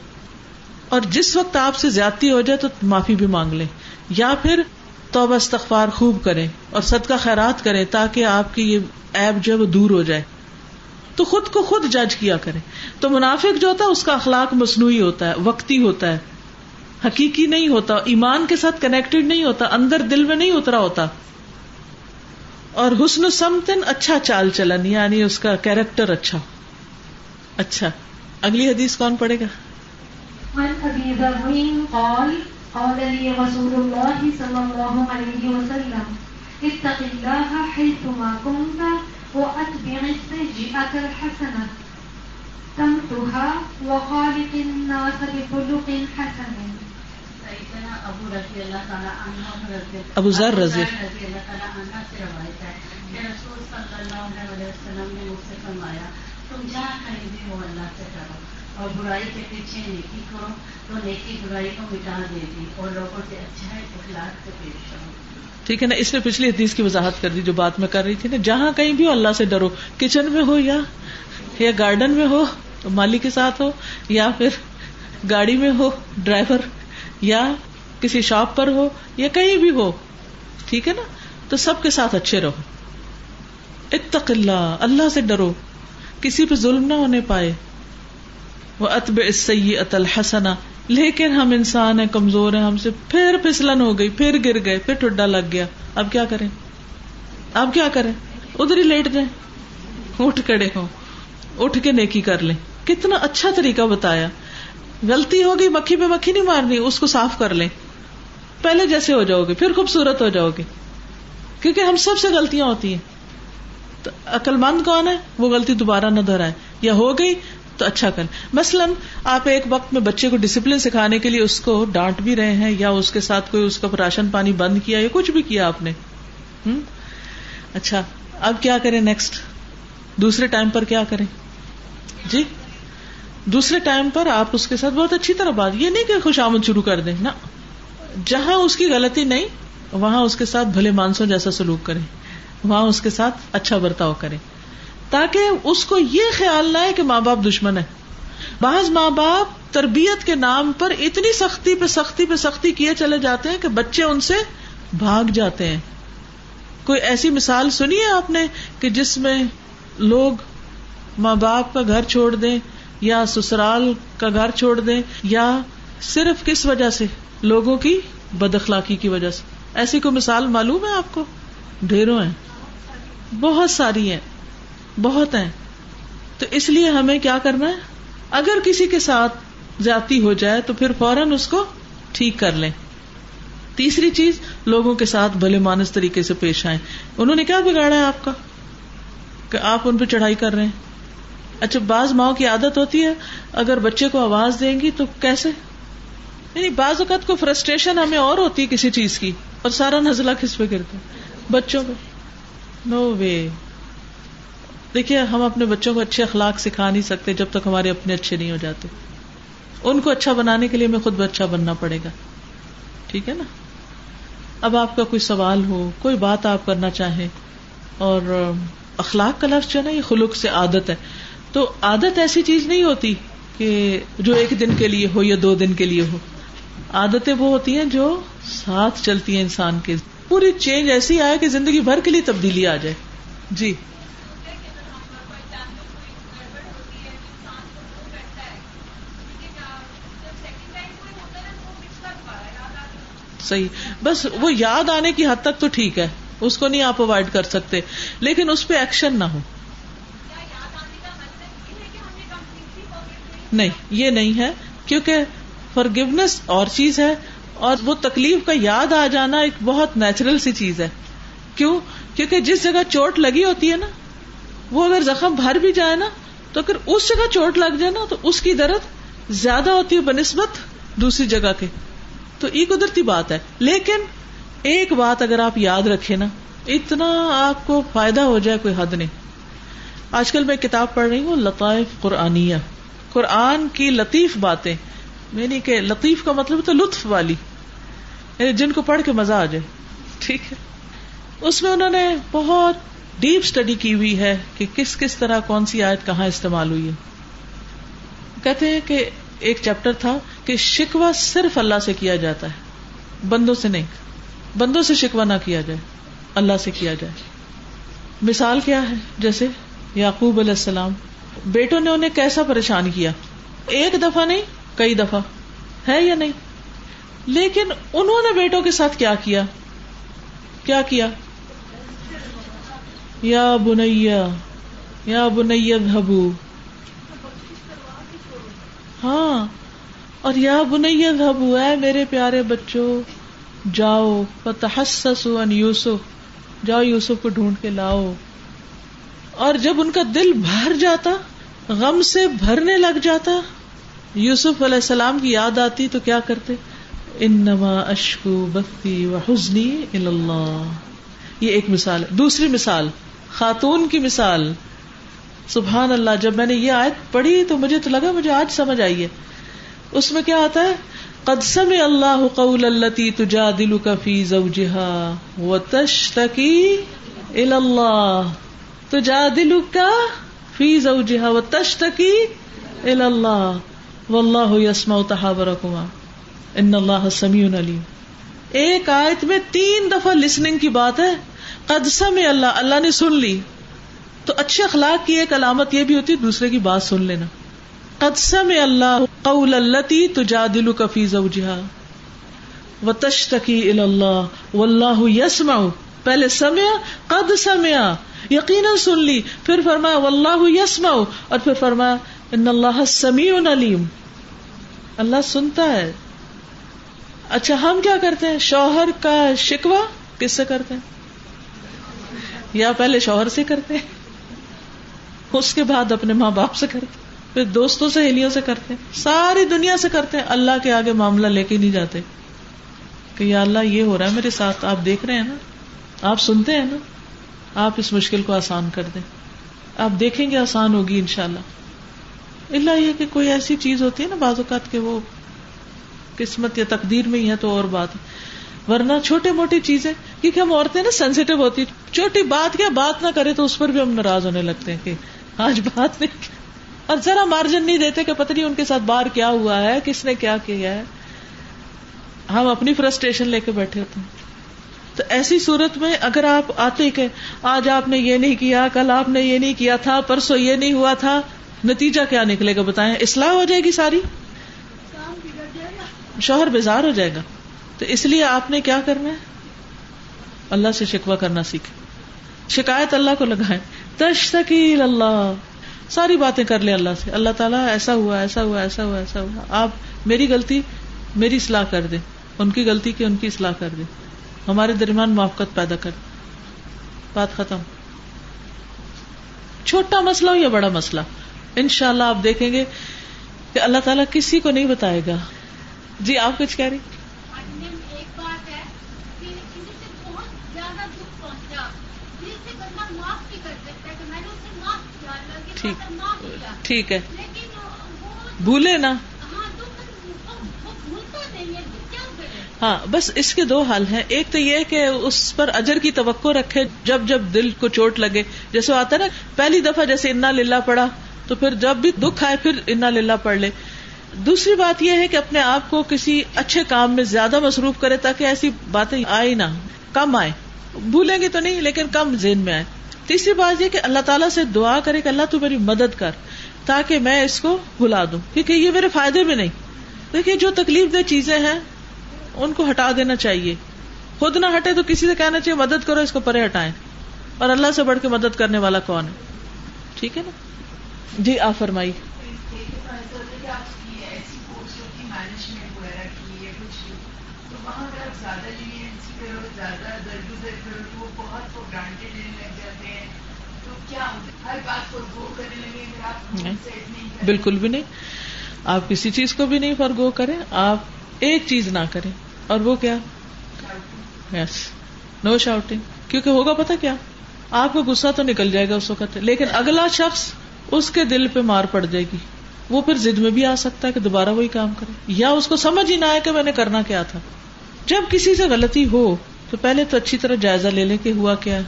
اور جس وقت آپ سے زیادتی ہو جائے تو معافی بھی مانگ لیں، یا پھر توبہ استغفار خوب کریں اور صدقہ خیرات کریں تاکہ آپ کی یہ عیب جو ہے وہ دور ہو جائے۔ تو خود کو خود جج کیا کریں۔ تو منافق جو ہوتا ہے اس کا اخلاق مصنوعی ہوتا ہے، وقتی ہوتا ہے، حقیقی نہیں ہوتا، ایمان کے ساتھ کنیکٹڈ نہیں ہوتا، اندر دل میں نہیں اترا ہوتا۔ اور حسن سمتن اچھا چال چلن، یعنی اس کا کیریکٹر اچھا۔ اچھا اگلی حدیث کون پڑھے گا؟ عن ابی ذر قال قال لي رسول الله صلى الله عليه وسلم اتق الله حيثما كنت واتبع السيئة الحسنة تمحها وخالق الناس بخلق حسن۔ سیدنا ابو رضی اللہ تعالیٰ عنہ ابو ذر رضی اللہ تعالیٰ عنہ سے روایت ہے کہ رسول صلی اللہ علیہ وسلم نے مجھ سے فرمایا تم جہاں کہیں بھی ہو اللہ سے ڈرو اور برائی کے پیچھے نیکی کرو تو نیکی برائی کو مٹا دے گی اور لوگوں سے اچھا اخلاق سے پیش آؤ۔ ٹھیک ہے نا، اس میں پچھلی حدیث کی وضاحت کر دی جو بات میں کر رہی تھی نا، جہاں کہیں بھی ہو اللہ سے ڈرو، کچن میں ہو یا گارڈن میں ہو مالی کے ساتھ ہو یا پھر گاڑی میں ہو ڈرائیور یا کسی شاپ پر ہو یا کہیں بھی ہو، ٹھیک ہے نا، تو سب کے ساتھ اچھے رہو۔ اتق اللہ، اللہ سے ڈرو، کسی پہ ظلم نہ ہونے پائے۔ وَأَتْبِعِ السَّيِّئَةَ الْحَسَنَةَ، لیکن ہم انسان ہیں، کمزور ہیں، ہم سے پھر پھسلن ہو گئی، پھر گر گئے، پھر ٹھڈا لگ گیا، اب کیا کریں؟ اب کیا کریں؟ ادھر ہی لیٹ جائیں، اٹھ کھڑے ہوں، اٹھ کے نیکی کر لیں۔ کتنا اچھا طریقہ بتایا۔ غلطی ہوگی مکھی پہ مکھی نہیں مارنی، اس کو صاف کر لیں، پہلے جیسے ہو جاؤ گے، پھر خوبصورت ہو جاؤ گے، کیونکہ ہم سب سے غلطیاں ہوتی ہیں۔ تو عقل مند کون ہے؟ وہ غلطی دوبارہ نہ دہرائے، یا ہو گئی تو اچھا کریں۔ مثلاً آپ ایک وقت میں بچے کو ڈسپلن سکھانے کے لیے اس کو ڈانٹ بھی رہے ہیں یا اس کے ساتھ کوئی اس کا راشن پانی بند کیا یا کچھ بھی کیا آپ نے، اچھا اب کیا کریں؟ نیکسٹ دوسرے ٹائم پر کیا کریں؟ جی دوسرے ٹائم پر آپ اس کے ساتھ بہت اچھی طرح بات، یہ نہیں کہ خوشامد شروع کر دیں نا، جہاں اس کی غلطی نہیں وہاں اس کے ساتھ بھلے مانسوں جیسا سلوک کریں، وہاں اس کے ساتھ اچھا برتاؤ کریں، تاکہ اس کو یہ خیال نہ ہے کہ ماں باپ دشمن ہے۔ بعض ماں باپ تربیت کے نام پر اتنی سختی پہ سختی پہ سختی کیے چلے جاتے ہیں کہ بچے ان سے بھاگ جاتے ہیں۔ کوئی ایسی مثال سنی ہے آپ نے کہ جس میں لوگ ماں باپ کا گھر چھوڑ دیں یا سسرال کا گھر چھوڑ دیں، یا صرف کس وجہ سے؟ لوگوں کی بد اخلاقی کی وجہ سے؟ ایسی کوئی مثال معلوم ہے آپ کو؟ ڈھیروں ہیں، بہت ساری ہیں، بہت ہیں۔ تو اس لیے ہمیں کیا کرنا ہے؟ اگر کسی کے ساتھ زیادتی ہو جائے تو پھر فوراً اس کو ٹھیک کر لیں، تیسری چیز، لوگوں کے ساتھ بھلے مانس طریقے سے پیش آئیں. انہوں نے کیا بگاڑا ہے آپ کا کہ آپ ان پہ چڑھائی کر رہے ہیں؟ اچھا، بعض ماؤں کی عادت ہوتی ہے اگر بچے کو آواز دیں گی تو کیسے، یعنی بعض اوقات کو فرسٹریشن ہمیں اور ہوتی ہے کسی چیز کی، اور سارا نزلہ کس پہ گرتا ہے؟ بچوں پہ. نو وے. دیکھیے، ہم اپنے بچوں کو اچھے اخلاق سکھا نہیں سکتے جب تک ہمارے اپنے اچھے نہیں ہو جاتے. ان کو اچھا بنانے کے لیے ہمیں خود اچھا بننا پڑے گا. ٹھیک ہے نا؟ اب آپ کا کوئی سوال ہو، کوئی بات آپ کرنا چاہیں، اور اخلاق کا لفظ جو ہے نا، یہ خلق سے عادت ہے. تو عادت ایسی چیز نہیں ہوتی کہ جو ایک دن کے لیے ہو یا 2 دن کے لیے ہو. عادتیں وہ ہوتی ہیں جو ساتھ چلتی ہیں انسان کے. پوری چینج ایسی آئے کہ زندگی بھر کے لیے تبدیلی آ جائے. جی صحیح. بس وہ یاد آنے کی حد تک تو ٹھیک ہے، اس کو نہیں آپ اوائڈ کر سکتے، لیکن اس پہ ایکشن نہ ہو. نہیں، یہ نہیں ہے، کیونکہ فارگیونیس اور چیز ہے، اور وہ تکلیف کا یاد آ جانا ایک بہت نیچرل سی چیز ہے. کیوں؟ کیونکہ جس جگہ چوٹ لگی ہوتی ہے نا، وہ اگر زخم بھر بھی جائے نا، تو اگر اس جگہ چوٹ لگ جائے نا تو اس کی درد زیادہ ہوتی ہے بنسبت دوسری جگہ کے. تو یہ قدرتی بات ہے. لیکن ایک بات اگر آپ یاد رکھیں نا، اتنا آپ کو فائدہ ہو جائے کوئی حد نہیں. آج کل میں کتاب پڑھ رہی ہوں لطائف قرآنیہ، قرآن کی لطیف باتیں، یعنی کہ لطیف کا مطلب تو لطف والی، یعنی جن کو پڑھ کے مزہ آ جائے. ٹھیک ہے. اس میں انہوں نے بہت ڈیپ اسٹڈی کی ہوئی ہے کہ کس کس طرح کون سی آیت کہاں استعمال ہوئی ہے. کہتے ہیں کہ ایک چیپٹر تھا کہ شکوہ صرف اللہ سے کیا جاتا ہے، بندوں سے نہیں. بندوں سے شکوہ نہ کیا جائے، اللہ سے کیا جائے. مثال کیا ہے؟ جیسے یعقوب علیہ السلام، بیٹوں نے انہیں کیسا پریشان کیا، ایک دفعہ نہیں کئی دفعہ، ہے یا نہیں؟ لیکن انہوں نے بیٹوں کے ساتھ کیا کیا؟ یا بنی اذھبوا، ہاں، اور یا بنی اذھبوا، اے میرے پیارے بچوں جاؤ، فتحسسوا عن یوسف، جاؤ یوسف کو ڈھونڈ کے لاؤ. اور جب ان کا دل بھر جاتا، غم سے بھرنے لگ جاتا، یوسف علیہ السلام کی یاد آتی تو کیا کرتے؟ انما اشکو بثی وحزنی الی اللہ. یہ ایک مثال ہے. دوسری مثال، خاتون کی مثال. سبحان اللہ، جب میں نے یہ آیت پڑھی تو مجھے تو لگا مجھے آج سمجھ آئی ہے. اس میں کیا آتا ہے؟ قد سمع اللہ قول التی تجادلک فی زوجها وتشتکی الی اللہ، تجادلک فی زوجها وتشتکی الی اللہ واللہ یسمع تحاورکما ان اللہ سمیع علیم. ایک آیت میں 3 دفعہ لسننگ کی بات ہے. قد سمع اللہ، اللہ نے سن لی. تو اچھے اخلاق کی ایک علامت یہ بھی ہوتی ہے دوسرے کی بات سن لینا. قد سمع اللہ قول التی تجادلک فی زوجها وتشتکی الی اللہ واللہ یسمع. پہلے سمع، قد سمع، یقیناً سن لی، پھر فرمایا واللہ یسمع، اور پھر فرمایا ان اللہ سمیع علیم، اللہ سنتا ہے. اچھا، ہم کیا کرتے ہیں؟ شوہر کا شکوہ کس سے کرتے ہیں؟ یا پہلے شوہر سے کرتے ہیں، اس کے بعد اپنے ماں باپ سے کرتے ہیں، پھر دوستوں سہیلیوں سے کرتے ہیں، ساری دنیا سے کرتے ہیں. اللہ کے آگے معاملہ لے کے نہیں جاتے کہ یا اللہ یہ ہو رہا ہے میرے ساتھ، آپ دیکھ رہے ہیں نا، آپ سنتے ہیں نا، آپ اس مشکل کو آسان کر دیں. آپ دیکھیں گے آسان ہوگی انشاءاللہ. اللہ یہ کہ کوئی ایسی چیز ہوتی ہے نا بعض اوقات کہ وہ قسمت یا تقدیر میں ہی ہے تو اور بات ہے، ورنہ چھوٹے موٹی چیزیں، کیونکہ ہم عورتیں نا سینسیٹیو ہوتی، چھوٹی بات کیا بات نہ کرے تو اس پر بھی ہم ناراض ہونے لگتے ہیں کہ آج بات نہیں کی، اور ذرا مارجن نہیں دیتے کہ پتہ نہیں ان کے ساتھ باہر کیا ہوا ہے، کس نے کیا کیا ہے. ہم اپنی فرسٹریشن لے کے بیٹھے ہوتے ہیں. تو ایسی صورت میں اگر آپ آتے کہ آج آپ نے یہ نہیں کیا، کل آپ نے یہ نہیں کیا تھا، پرسوں یہ نہیں ہوا تھا، نتیجہ کیا نکلے گا بتائیں؟ اصلاح ہو جائے گی ساری، شوہر بیزار ہو جائے گا. تو اس لیے آپ نے کیا کرنا ہے؟ اللہ سے شکوہ کرنا سیکھیں، شکایت اللہ کو لگائیں. تشتکی اللہ، ساری باتیں کر لیں اللہ سے. اللہ تعالیٰ ایسا ہوا، ایسا ہوا، ایسا ہوا، ایسا ہوا، آپ میری غلطی میری اصلاح کر دیں. ان کی غلطی کی ان کی اصلاح کر دے, ہمارے درمیان موافقت پیدا کر, بات ختم. چھوٹا مسئلہ ہو یا بڑا مسئلہ, انشاءاللہ آپ دیکھیں گے کہ اللہ تعالیٰ کسی کو نہیں بتائے گا. جی آپ کچھ کہہ رہی؟ ایک بات ہے کہ کسی سے بہت زیادہ دکھ پہنچا, دل سے بندہ معاف بھی کر سکتا ہے کہ میں نے اسے معاف کیا, اللہ کے ساتھ معاف کیا, ٹھیک ہے, لیکن وہ بھولے نا. ہاں دکھ وہ بھولتا نہیں ہے, تو کیا کرے؟ ہاں بس اس کے دو حل ہیں. ایک تو یہ کہ اس پر اجر کی توقع رکھے جب جب دل کو چوٹ لگے, جیسے آتا ہے نا پہلی دفعہ جیسے انا للہ پڑھا تو پھر جب بھی دکھ آئے پھر انا للہ پڑھ لے. دوسری بات یہ ہے کہ اپنے آپ کو کسی اچھے کام میں زیادہ مصروف کرے تاکہ ایسی باتیں آئے نہ, کم آئے, بھولیں گے تو نہیں لیکن کم ذہن میں آئے. تیسری بات یہ کہ اللہ تعالیٰ سے دعا کرے کہ اللہ تو میری مدد کر تاکہ میں اس کو بھلا دوں, کیونکہ یہ میرے فائدے میں نہیں. دیکھیے جو تکلیف دہ چیزیں ہیں ان کو ہٹا دینا چاہیے, خود نہ ہٹے تو کسی سے کہنا چاہیے مدد کرو اس کو پرے ہٹائیں, اور اللہ سے بڑھ کے مدد کرنے والا کون ہے؟ ٹھیک ہے نا. جی آپ فرمائی. بالکل بھی نہیں, آپ کسی چیز کو بھی نہیں فرگو کریں, آپ ایک چیز نہ کریں, اور وہ کیا؟ یس, نو شاؤٹنگ. کیونکہ ہوگا پتہ کیا, آپ کو غصہ تو نکل جائے گا اس وقت, لیکن اگلا شخص اس کے دل پہ مار پڑ جائے گی, وہ پھر ضد میں بھی آ سکتا ہے کہ دوبارہ وہی کام کرے, یا اس کو سمجھ ہی نہ آئے کہ میں نے کرنا کیا تھا. جب کسی سے غلطی ہو تو پہلے تو اچھی طرح جائزہ لے لیں کہ ہوا کیا ہے,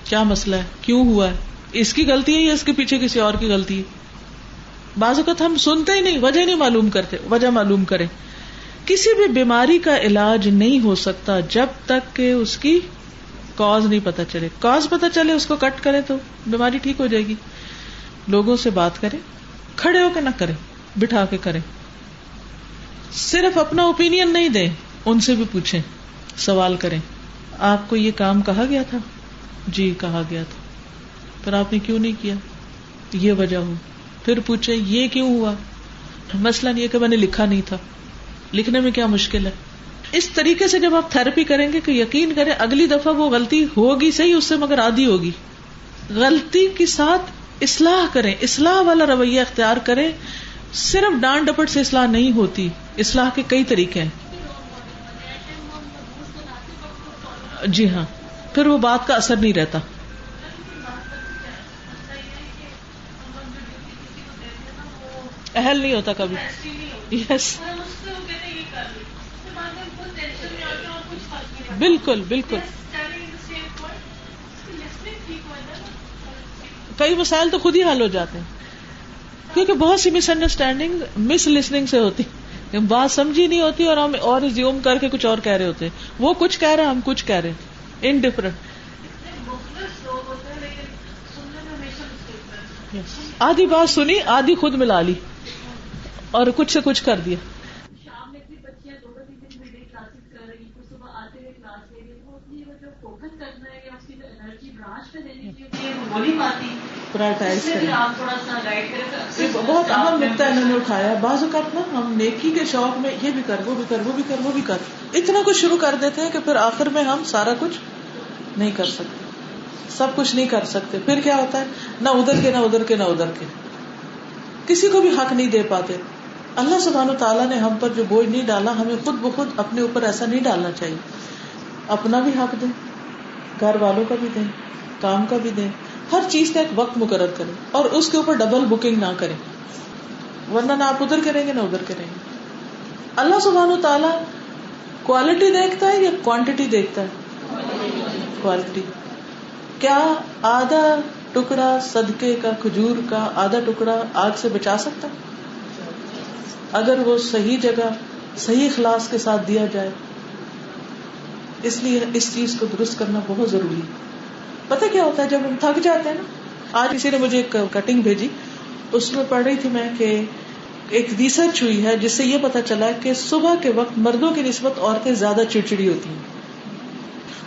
کیا مسئلہ ہے, کیوں ہوا ہے, اس کی غلطی ہے یا اس کے پیچھے کسی اور کی غلطی ہے. بعض اوقات ہم سنتے ہی نہیں, وجہ نہیں معلوم کرتے, وجہ معلوم کریں. کسی بھی بیماری کا علاج نہیں ہو سکتا جب تک کہ اس کی کاز نہیں پتا چلے. کاز پتا چلے اس کو کٹ کرے تو بیماری ٹھیک ہو جائے گی. لوگوں سے بات کریں, کھڑے ہو کے نہ کریں, بٹھا کے کریں. صرف اپنا اوپینین نہیں دیں, ان سے بھی پوچھیں, سوال کریں. آپ کو یہ کام کہا گیا تھا؟ جی کہا گیا تھا. پھر آپ نے کیوں نہیں کیا؟ یہ وجہ ہو. پھر پوچھیں یہ کیوں ہوا؟ مثلاً یہ کہ میں نے لکھا نہیں تھا. لکھنے میں کیا مشکل ہے؟ اس طریقے سے جب آپ تھراپی کریں گے کہ یقین کریں اگلی دفعہ وہ غلطی ہوگی صحیح, اس سے مگر عادی ہوگی. غلطی کے ساتھ اصلاح کریں, اصلاح والا رویہ اختیار کریں. صرف ڈانٹ ڈپٹ سے اصلاح نہیں ہوتی, اصلاح کے کئی طریقے ہیں. جی ہاں, پھر وہ بات کا اثر نہیں رہتا. اہل نہیں ہوتا کبھی. یس بالکل بالکل. کئی مسائل تو خود ہی حل ہو جاتے ہیں, کیونکہ بہت سی مس انڈرسٹینڈنگ مس لسننگ سے ہوتی, بات سمجھی نہیں ہوتی اور ہم اور زیوم کر کے کچھ اور کہہ رہے ہوتے ہیں. وہ کچھ کہہ رہے ہیں, ہم کچھ کہہ رہے ہیں, انڈفرنٹ. آدھی بات سنی, آدھی خود ملا لی اور کچھ سے کچھ کر دیا. شام میں بھی بچیاں 2-3 دن میں کلاسز کر رہی, پھر صبح آتے ہوئے کلاس لے رہی, وہ اپنی جو فوکس کرنا ہے یا اس کی جو انرجی برانچ پہ دینی چاہیے وہ نہیں پاتی. پرائرٹائز کریں. آپ تھوڑا سا گائڈ کریں. بہت اہم نقطہ انہوں نے اٹھایا. بعض اوقات نا ہم نیکی کے شوق میں یہ بھی کر, وہ بھی کر, وہ بھی کر, وہ بھی کر, اتنا کچھ شروع کر دیتے ہیں کہ پھر آخر میں ہم سارا کچھ نہیں کر سکتے, سب کچھ نہیں کر سکتے. پھر کیا ہوتا ہے, نہ ادھر کے نہ ادھر کے نہ ادھر کے, کسی کو بھی حق نہیں دے پاتے. اللہ سبحانہ تعالیٰ نے ہم پر جو بوجھ نہیں ڈالا, ہمیں خود بخود اپنے اوپر ایسا نہیں ڈالنا چاہیے. اپنا بھی حق دیں, گھر والوں کا بھی دیں, کام کا بھی دیں. ہر چیز کا ایک وقت مقرر کریں اور اس کے اوپر ڈبل بکنگ نہ کریں, ورنہ نہ آپ ادھر کریں گے نہ ادھر کریں گے. اللہ سبحانہ تعالیٰ کوالٹی دیکھتا ہے یا کوانٹٹی دیکھتا ہے؟ کوالٹی. کیا آدھا ٹکڑا صدقے کا, کھجور کا آدھا ٹکڑا آگ سے بچا سکتا ہے؟ اگر وہ صحیح جگہ صحیح اخلاص کے ساتھ دیا جائے. اس لیے اس چیز کو درست کرنا بہت ضروری ہے. پتہ کیا ہوتا ہے جب ہم تھک جاتے ہیں نا, آج کسی نے مجھے ایک کٹنگ بھیجی, اس میں پڑھ رہی تھی میں کہ ایک ریسرچ ہوئی ہے جس سے یہ پتا چلا کہ صبح کے وقت مردوں کی نسبت عورتیں زیادہ چڑچڑی ہوتی ہیں.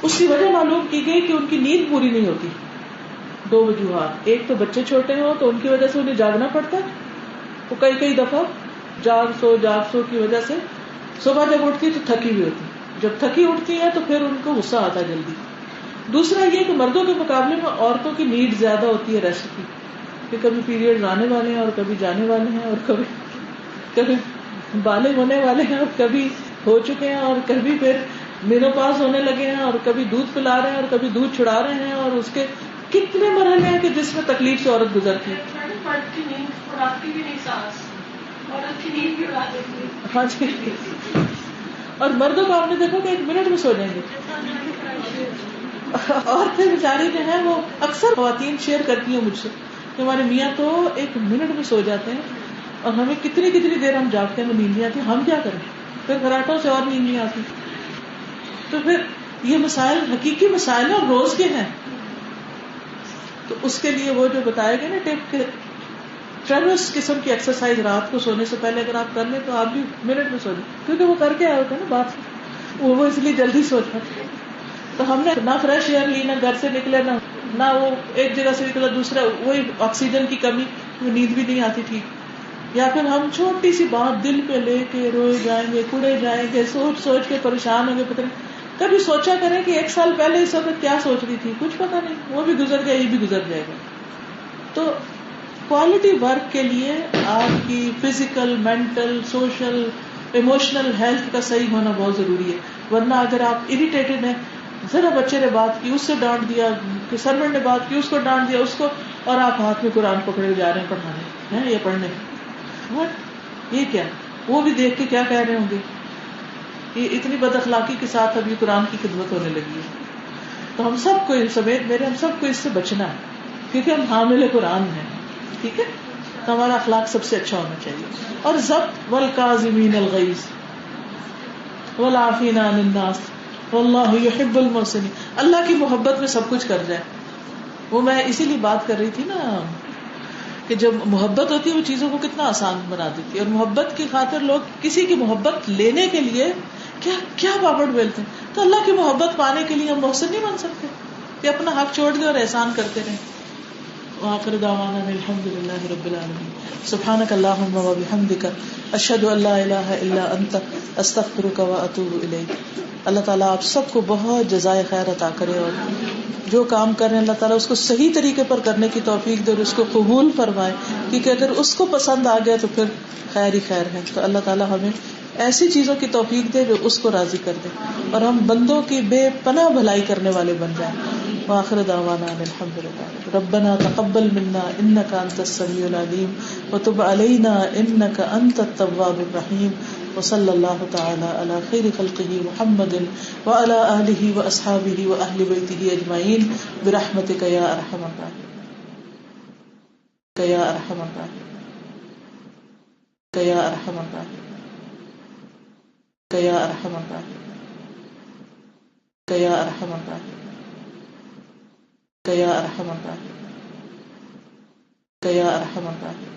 اس کی وجہ معلوم کی گئی کہ ان کی نیند پوری نہیں ہوتی. 2 وجوہات. ایک تو بچے چھوٹے ہوں تو ان کی وجہ سے انہیں جاگنا پڑتا ہے, وہ کئی دفعہ جاگ سو کی وجہ سے صبح جب اٹھتی تو تھکی ہوئی ہوتی, جب تھکی اٹھتی ہے تو پھر ان کو غصہ آتا جلدی. دوسرا یہ کہ مردوں کے مقابلے میں عورتوں کی نیڈ زیادہ ہوتی ہے ریسٹ کی, کہ کبھی پیریڈ آنے والے ہیں اور کبھی جانے والے ہیں, اور کبھی بالغ ہونے والے ہیں اور کبھی ہو چکے ہیں, اور کبھی پھر مینوپاز ہونے لگے ہیں, اور کبھی دودھ پلا رہے ہیں اور کبھی دودھ چھڑا رہے ہیں, اور اس کے کتنے مرحلے ہیں کہ جس میں تکلیف سے عورت گزرتی ہے. ہاں جی. اور مردوں کو آپ نے دیکھا کہ 1 منٹ میں سو جائیں گے. عورتیں بیچاری جو ہیں وہ اکثر خواتین شیئر کرتی ہیں مجھ سے کہ ہمارے میاں تو 1 منٹ میں سو جاتے ہیں, اور ہمیں کتنی دیر ہم جاگتے ہیں, وہ نیند نہیں آتی, ہم کیا کریں, پھر گھراٹوں سے اور نیند نہیں آتی. تو پھر یہ مسائل حقیقی مسائل اور روز کے ہیں. تو اس کے لیے وہ جو بتایا گیا نا ٹپ کے ٹریورس قسم کی ایکسرسائز رات کو سونے سے پہلے اگر آپ کر لیں تو آپ بھی منٹ میں سو جائیں, کیونکہ وہ کر کے آئے ہوتے ہیں نا بات, وہ اس لیے جلدی سو جاتے. تو ہم نے نہ فریش ایئر لی, نہ گھر سے نکلے, نہ وہ ایک جگہ سے نکلا دوسرا, وہی آکسیجن کی کمی, وہ نیند بھی نہیں آتی ٹھیک. یا پھر ہم چھوٹی سی بات دل پہ لے کے روئے جائیں گے, کڑے جائیں گے, سوچ کے پریشان ہوں گے. پتہ نہیں کبھی سوچا کریں کہ 1 سال پہلے اس وقت کیا سوچ رہی تھی, کچھ پتا نہیں, وہ بھی گزر گیا, یہ بھی گزر جائے گا. تو کوالٹی ورک کے لیے آپ کی physical, mental, social, emotional health کا صحیح ہونا بہت ضروری ہے. ورنہ اگر آپ اریٹیٹڈ ہیں, ذرا بچے نے بات کی, اس سے ڈانٹ دیا, سرونٹ نے بات کی, اس کو ڈانٹ دیا, اس کو, اور آپ ہاتھ میں قرآن پکڑے جا رہے ہیں پڑھانے ہیں یا پڑھنے, یہ کیا, وہ بھی دیکھ کے کیا کہہ رہے ہوں گے, یہ اتنی بد اخلاقی کے ساتھ ابھی قرآن کی خدمت ہونے لگی ہے. تو ہم سب کو سمیت میرے, ہم سب کو اس سے بچنا ہے, کیونکہ ہم حامل قرآن ہیں. ٹھیک ہے, تو ہمارا اخلاق سب سے اچھا ہونا چاہیے. اور ضبط, والکاظمین الغیظ والعافین عن الناس واللہ یحب المحسنین. اللہ کی محبت میں سب کچھ کر جائے. وہ میں اسی لیے بات کر رہی تھی نا کہ جب محبت ہوتی ہے وہ چیزوں کو کتنا آسان بنا دیتی ہے. اور محبت کی خاطر لوگ کسی کی محبت لینے کے لیے کیا کیا پاپڑ بیلتے ہیں. تو اللہ کی محبت پانے کے لیے ہم محسن نہیں بن سکتے کہ اپنا حق چھوڑ دیں اور احسان کرتے رہیں. وآخر دعوانا الحمد للہ رب العالمین. سبحانک اللہم وبحمدک, اشہد ان لا الہ الا انت, استغفرک واتوب الیک. اللہ تعالیٰ آپ سب کو بہت جزائے خیر عطا کرے, اور جو کام کر رہے ہیں اللہ تعالیٰ اس کو صحیح طریقے پر کرنے کی توفیق دے اور اس کو قبول فرمائے, کیونکہ اگر اس کو پسند آ گیا تو پھر خیر ہی خیر ہے. تو اللہ تعالیٰ ہمیں ایسی چیزوں کی توفیق دے جو اس کو راضی کر دے, اور ہم بندوں کی بے پناہ بھلائی کرنے والے بن جائیں. وآخر دعوانا الحمد للہ. ربنا تقبل منا انك انت السميع العليم وتب علينا انك انت التواب الرحيم. وصلى الله تعالى على خير خلقه محمد وعلى آله وأصحابه وأهل بيته أجمعين برحمتك يا أرحم الراحمين يا أرحم الراحمين يا أرحم الراحمين يا أرحم الراحمين يا أرحم الراحمين يا أرحم الراحمين يا أرحم الراحمين.